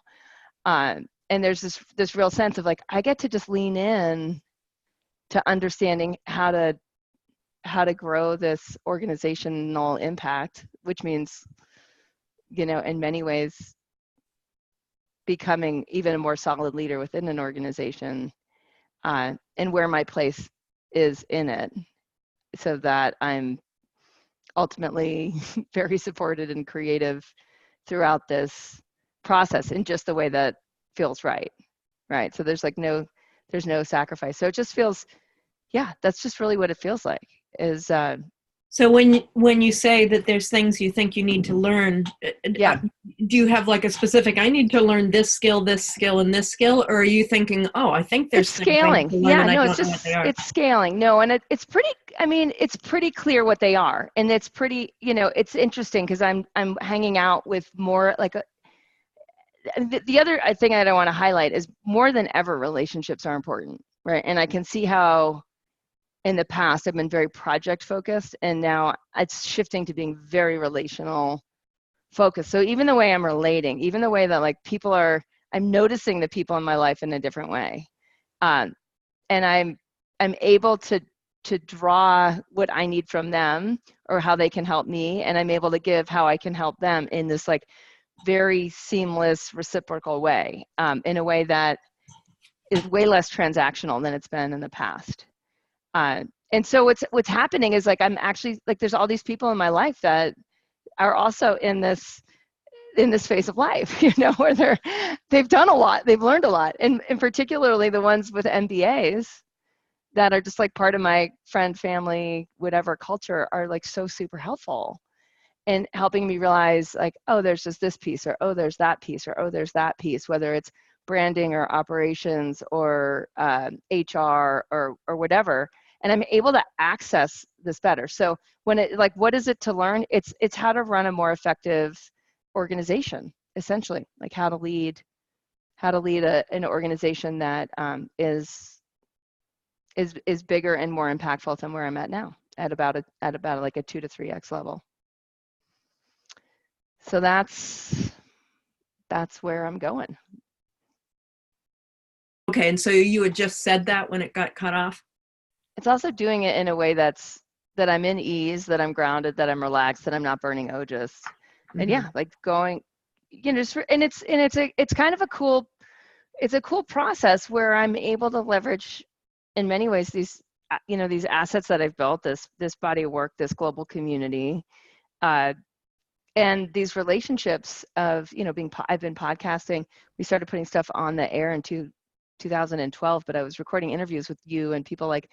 And there's this real sense of like, I get to just lean in to understanding how to grow this organizational impact, which means, in many ways, becoming even a more solid leader within an organization, and where my place is in it, so that I'm ultimately very supported and creative throughout this process in just the way that feels right. So there's no sacrifice. So it just feels, yeah, that's just really what it feels like, is So when you say that there's things you think you need to learn, Yeah. do you have like a specific, I need to learn this skill, and this skill? Or are you thinking, oh, I think It's there's things I need scaling. to learn Yeah, and I no, don't know what they are? it's scaling. No, and it's pretty, I mean, it's pretty clear what they are. And it's pretty, it's interesting because I'm hanging out with more like the other thing I don't want to highlight is more than ever relationships are important, right? And I can see how in the past I've been very project focused and now it's shifting to being very relational focused. So even the way I'm relating, even the way that like I'm noticing the people in my life in a different way. Um, and I'm able to draw what I need from them or how they can help me, and I'm able to give how I can help them in this like very seamless reciprocal way, in a way that is way less transactional than it's been in the past. And so what's happening is like I'm actually like there's all these people in my life that are also in this phase of life, where they've done a lot, they've learned a lot, and particularly the ones with MBAs that are just like part of my friend, family, whatever culture are like so super helpful in helping me realize like, oh, there's just this piece, or oh, there's that piece, or oh, there's that piece, whether it's branding or operations or HR or whatever. And I'm able to access this better. So when it like, what is it to learn? It's how to run a more effective organization, essentially, like how to lead an organization that is bigger and more impactful than where I'm at now at about like a 2 to 3x level. So that's where I'm going. Okay, and so you had just said that when it got cut off? It's also doing it in a way that I'm in ease, that I'm grounded, that I'm relaxed, that I'm not burning ojas. And yeah, like going, and it's kind of it's a cool process where I'm able to leverage in many ways these these assets that I've built, this body of work, this global community, and these relationships of I've been podcasting. We started putting stuff on the air in 2012, but I was recording interviews with you and people like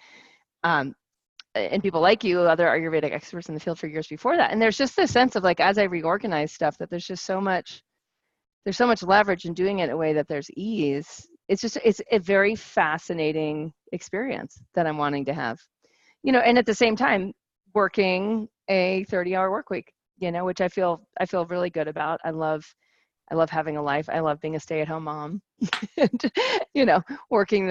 you, other Ayurvedic experts in the field for years before that. And there's just this sense of like, as I reorganize stuff, that there's so much leverage in doing it in a way that there's ease. It's a very fascinating experience that I'm wanting to have, and at the same time working a 30-hour work week, which I feel really good about. I love having a life. I love being a stay-at-home mom and, working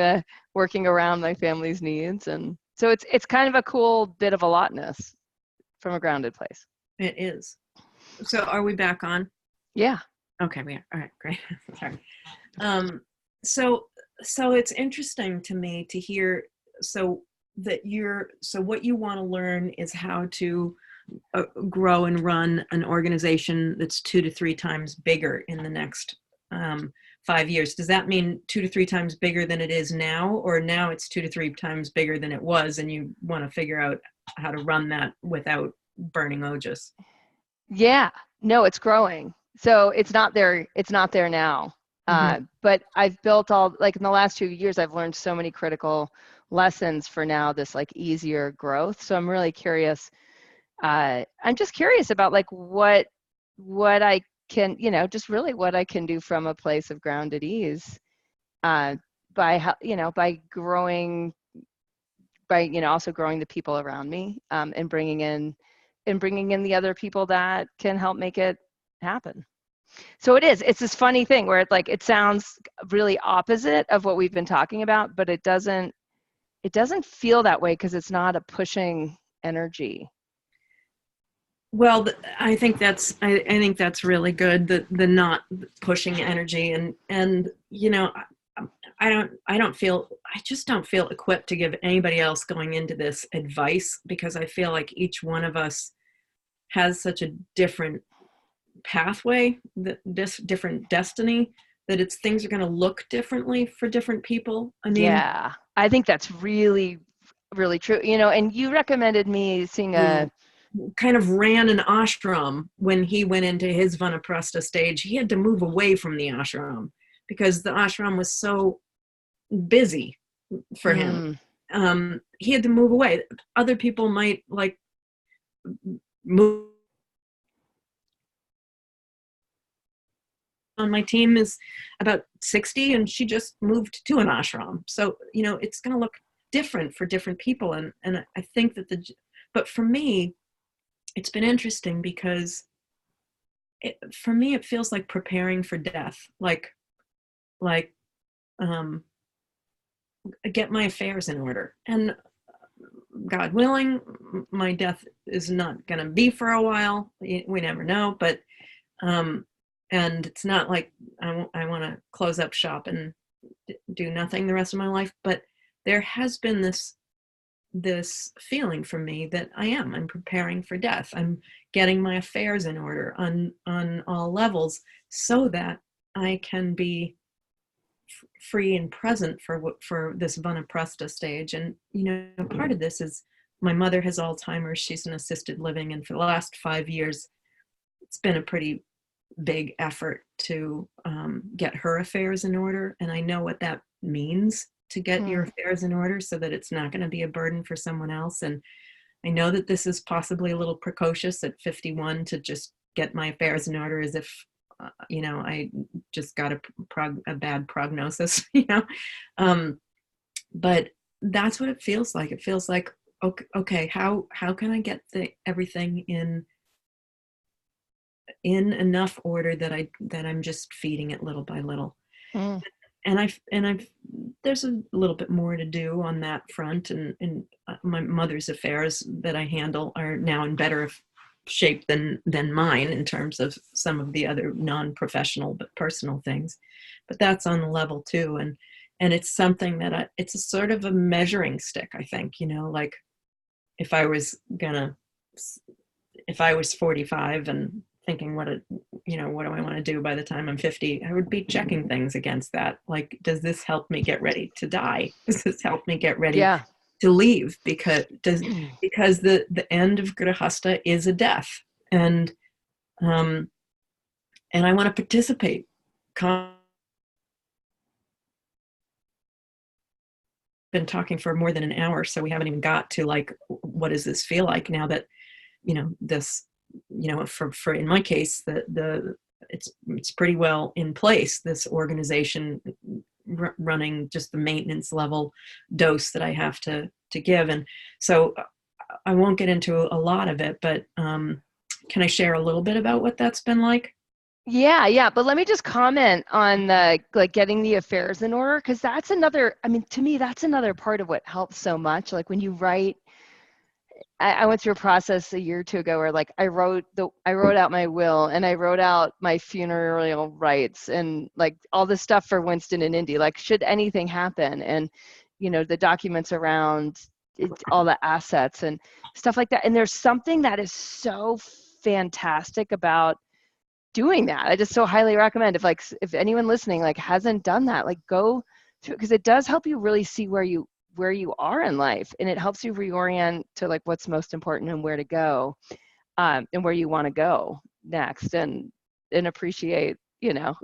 around my family's needs. And so it's kind of a cool bit of a lotness from a grounded place. It is. So are we back on? Yeah. Okay, we are. All right, great. Sorry. So it's interesting to me to hear what you want to learn is how to grow and run an organization that's 2 to 3 times bigger in the next 5 years. Does that mean 2 to 3 times bigger than it is now, or now it's 2 to 3 times bigger than it was, and you want to figure out how to run that without burning ojas? Yeah. No, it's growing. So it's not there now. But I've built all, like in the last 2 years, I've learned so many critical lessons for now this like easier growth. So I'm really curious. I'm just curious about like what I can, just really what I can do from a place of grounded ease, by growing, by also growing the people around me, and bringing in the other people that can help make it happen. So it's this funny thing where it sounds really opposite of what we've been talking about, but it doesn't feel that way because it's not a pushing energy. Well, I think that's really good, the not pushing energy, and I just don't feel equipped to give anybody else going into this advice, because I feel like each one of us has such a different pathway, this different destiny, that things are going to look differently for different people. I mean, yeah, I think that's really, really true. And you recommended me seeing a kind of ran an ashram. When he went into his vanaprastha stage, he had to move away from the ashram because the ashram was so busy for him. He had to move away. Other people might like move on my team is about 60, and she just moved to an ashram. So, it's going to look different for different people. And I think that but for me, it's been interesting because for me, it feels like preparing for death, like, get my affairs in order. And God willing, my death is not going to be for a while. We never know, but, and it's not like I want to close up shop and do nothing the rest of my life, but there has been this feeling for me that I'm preparing for death. I'm getting my affairs in order on all levels so that I can be free and present for this vanaprastha stage. And, part of this is my mother has Alzheimer's. She's in assisted living. And for the last 5 years, it's been a pretty big effort to get her affairs in order. And I know what that means, to get your affairs in order so that it's not going to be a burden for someone else. And I know that this is possibly a little precocious at 51 to just get my affairs in order as if, I just got a bad prognosis, but that's what it feels like. It feels like, okay, how can I get everything in enough order that I'm just feeding it little by little. And there's a little bit more to do on that front. And my mother's affairs that I handle are now in better shape than mine in terms of some of the other non-professional but personal things. But that's on the level too. And it's something that it's a sort of a measuring stick, I think, like if I was 45 and thinking what do I want to do by the time I'm 50, I would be checking things against that. Like, does this help me get ready to die? Does this help me get ready to leave? Because the end of Grihastha is a death. And I want to participate. Been talking for more than an hour, so we haven't even got to like, what does this feel like now that, this, for in my case, it's pretty well in place, this organization running just the maintenance level dose that I have to give. And so I won't get into a lot of it, but can I share a little bit about what that's been like? Yeah. But let me just comment on getting the affairs in order, because that's another, to me, that's another part of what helps so much. Like when you write, I went through a process a year or two ago where I wrote out my will, and I wrote out my funeral rites and like all this stuff for Winston and Indy, like should anything happen, and the documents around all the assets and stuff like that. And there's something that is so fantastic about doing that. I just so highly recommend, if anyone listening hasn't done that, go through, because it does help you really see where you are in life, and it helps you reorient to what's most important and where to go, and where you want to go next, and appreciate all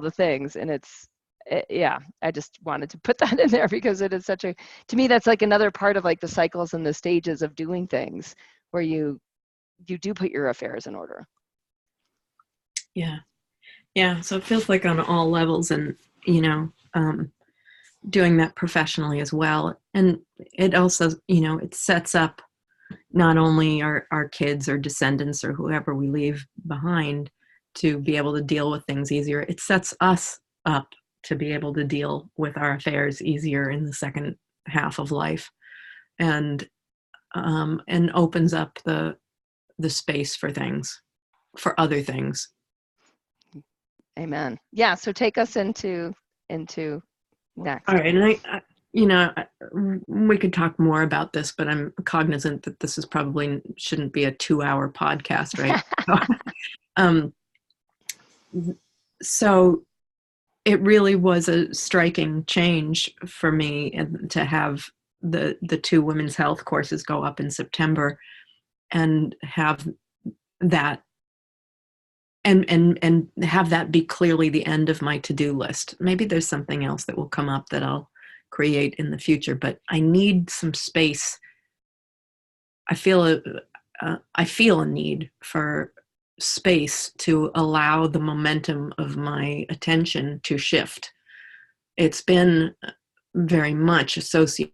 the things. And I just wanted to put that in there because it is to me, that's another part of the cycles and the stages of doing things where you do put your affairs in order. Yeah. So it feels like on all levels, and doing that professionally as well. And it also, it sets up not only our kids or descendants or whoever we leave behind to be able to deal with things easier. It sets us up to be able to deal with our affairs easier in the second half of life, and opens up the space for other things. Amen. Yeah. So take us into next. All right. And we could talk more about this, but I'm cognizant that this shouldn't be a 2-hour podcast, right? So it really was a striking change for me, and to have the 2 women's health courses go up in September and have that and have that be clearly the end of my to-do list. Maybe there's something else that will come up that I'll create in the future, but I need some space I feel a need for space to allow the momentum of my attention to shift. It's been very much associated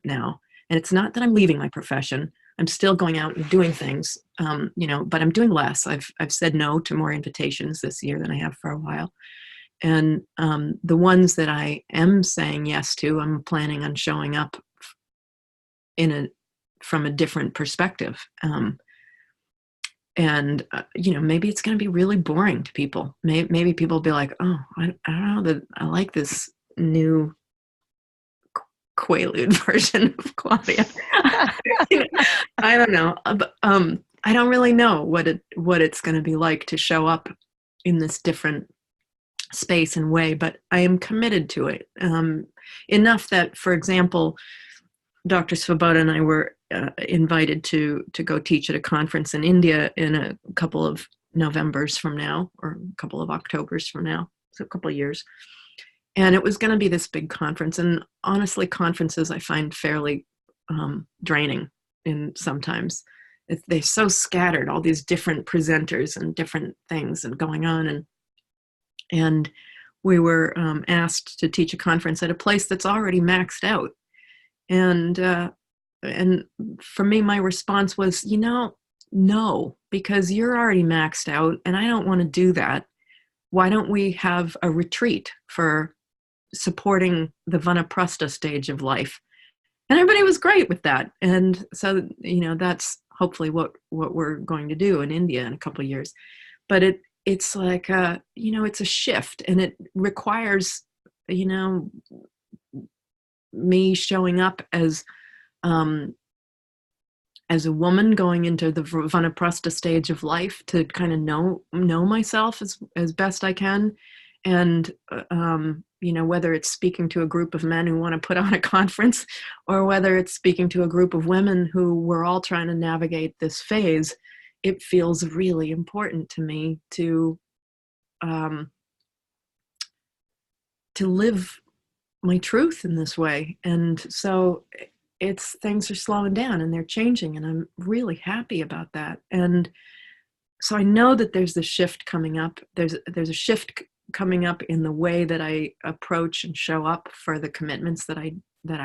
now. And it's not that I'm leaving my profession. I'm still going out and doing things, but I'm doing less. I've said no to more invitations this year than I have for a while. And the ones that I am saying yes to, I'm planning on showing up from a different perspective. Maybe it's going to be really boring to people. Maybe people will be like, oh, I don't know that I like this new Quaalude version of Claudia. I don't know. But, I don't really know what it's going to be like to show up in this different space and way, but I am committed to it. Enough that, for example, Dr. Svoboda and I were invited to go teach at a conference in India in a couple of Novembers from now, or a couple of Octobers from now, so a couple of years. And it was going to be this big conference. And honestly, conferences I find fairly draining sometimes. They're so scattered, all these different presenters and different things and going on. And we were asked to teach a conference at a place that's already maxed out. And for me, my response was, no, because you're already maxed out and I don't want to do that. Why don't we have a retreat for supporting the vanaprastha stage of life? And everybody was great with that. And so, that's hopefully what we're going to do in India in a couple of years. But it's like, it's a shift, and it requires, me showing up as a woman going into the vanaprastha stage of life to kind of know myself as best I can. And, whether it's speaking to a group of men who want to put on a conference, or whether it's speaking to a group of women who we're all trying to navigate this phase, it feels really important to me to live my truth in this way. And so things are slowing down and they're changing, and I'm really happy about that. And so I know that there's this shift coming up. There's a shift coming up in the way that I approach and show up for the commitments that I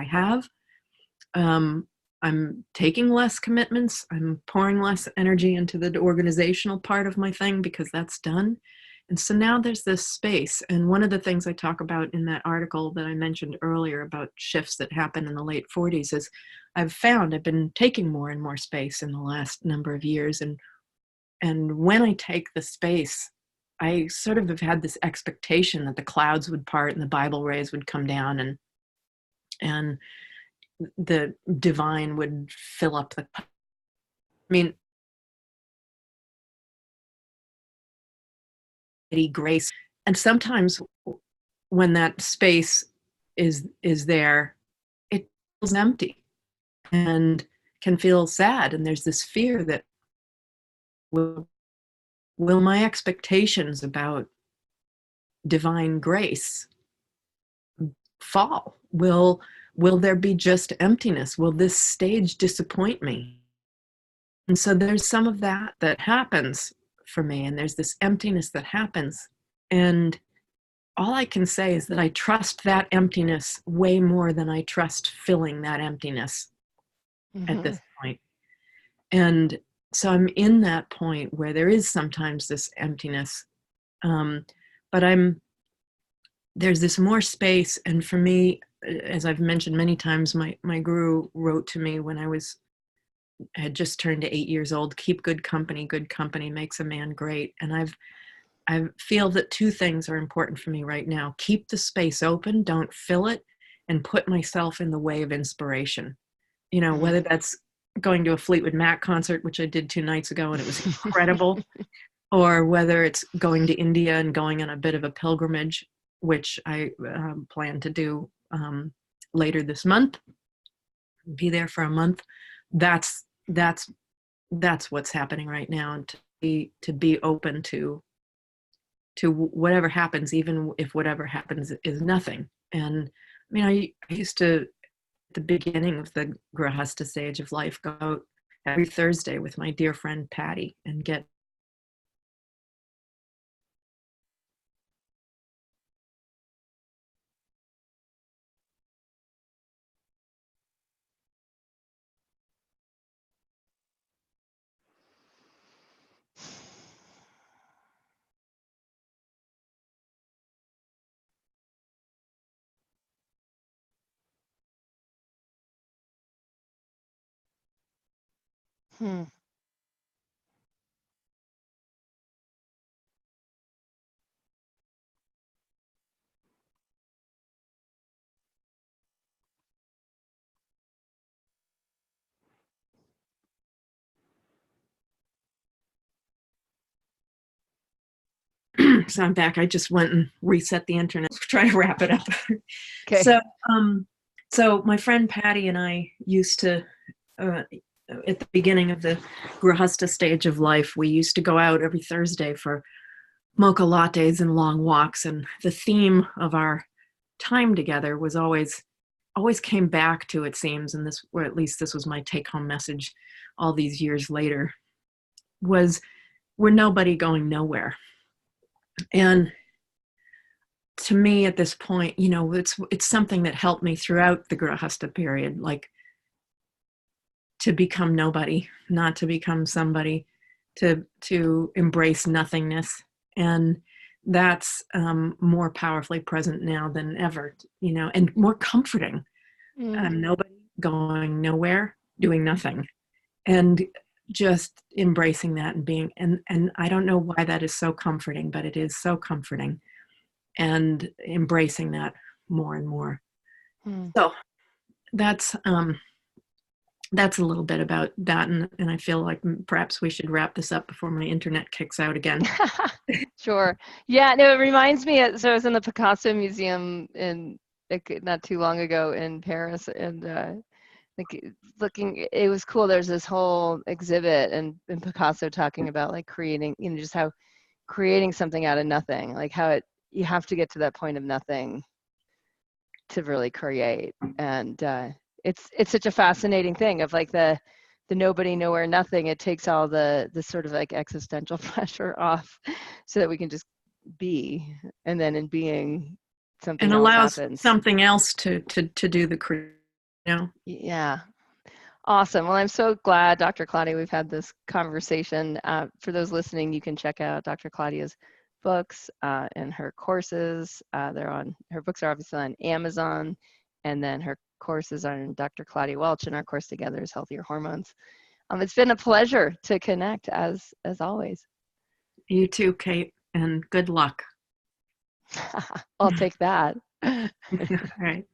have. I'm taking less commitments. I'm pouring less energy into the organizational part of my thing because that's done. And so now there's this space. And one of the things I talk about in that article that I mentioned earlier about shifts that happen in the late 40s is I've been taking more and more space in the last number of years. And when I take the space, I sort of have had this expectation that the clouds would part and the Bible rays would come down and the divine would fill up I mean, grace. And sometimes when that space is there, it feels empty and can feel sad. And there's this fear that will my expectations about divine grace fall? Will there be just emptiness? Will this stage disappoint me? And so there's some of that happens for me, and there's this emptiness that happens. And all I can say is that I trust that emptiness way more than I trust filling that emptiness at this point. And so I'm in that point where there is sometimes this emptiness, but there's this more space. And for me, as I've mentioned many times, my guru wrote to me when I had just turned to 8 years old, keep good company makes a man great. And I feel that two things are important for me right now. Keep the space open, don't fill it, and put myself in the way of inspiration. Whether that's going to a Fleetwood Mac concert, which I did 2 nights ago, and it was incredible, or whether it's going to India and going on a bit of a pilgrimage, which I plan to do later this month, be there for a month. That's what's happening right now, and to be open to whatever happens, even if whatever happens is nothing. And I mean, I used to the beginning of the Grahasta stage of life, go out every Thursday with my dear friend Patty and get Hmm. so I'm back. I just went and reset the internet to try to wrap it up. Okay. So, so my friend Patty and I used to, at the beginning of the Grahasta stage of life, we used to go out every Thursday for mocha lattes and long walks. And the theme of our time together was always came back to, it seems, and this, or at least this was my take-home message all these years later, was we're nobody going nowhere. And to me at this point, it's something that helped me throughout the Grahasta period, like to become nobody, not to become somebody, to embrace nothingness. And that's more powerfully present now than ever, and more comforting. Mm. Nobody going nowhere, doing nothing, and just embracing that and being, and I don't know why that is so comforting, but it is so comforting, and embracing that more and more. Mm. So that's a little bit about that, and I feel like perhaps we should wrap this up before my internet kicks out again. Sure. Yeah, no, it reminds me, so I was in the Picasso Museum in like not too long ago in Paris, and like looking, it was cool. There's this whole exhibit and Picasso talking about like creating, just how creating something out of nothing, like how you have to get to that point of nothing to really create. And it's such a fascinating thing of like the nobody, nowhere, nothing. It takes all the sort of like existential pressure off so that we can just be, and then in being, something And else allows happens. something else to do the Yeah. Awesome. Well, I'm so glad, Dr. Claudia, we've had this conversation. For those listening, you can check out Dr. Claudia's books and her courses. Her books are obviously on Amazon, and then her courses are on Dr. Claudia Welch, and our course together is Healthier Hormones. It's been a pleasure to connect as always. You too, Kate, and good luck. I'll take that. All right.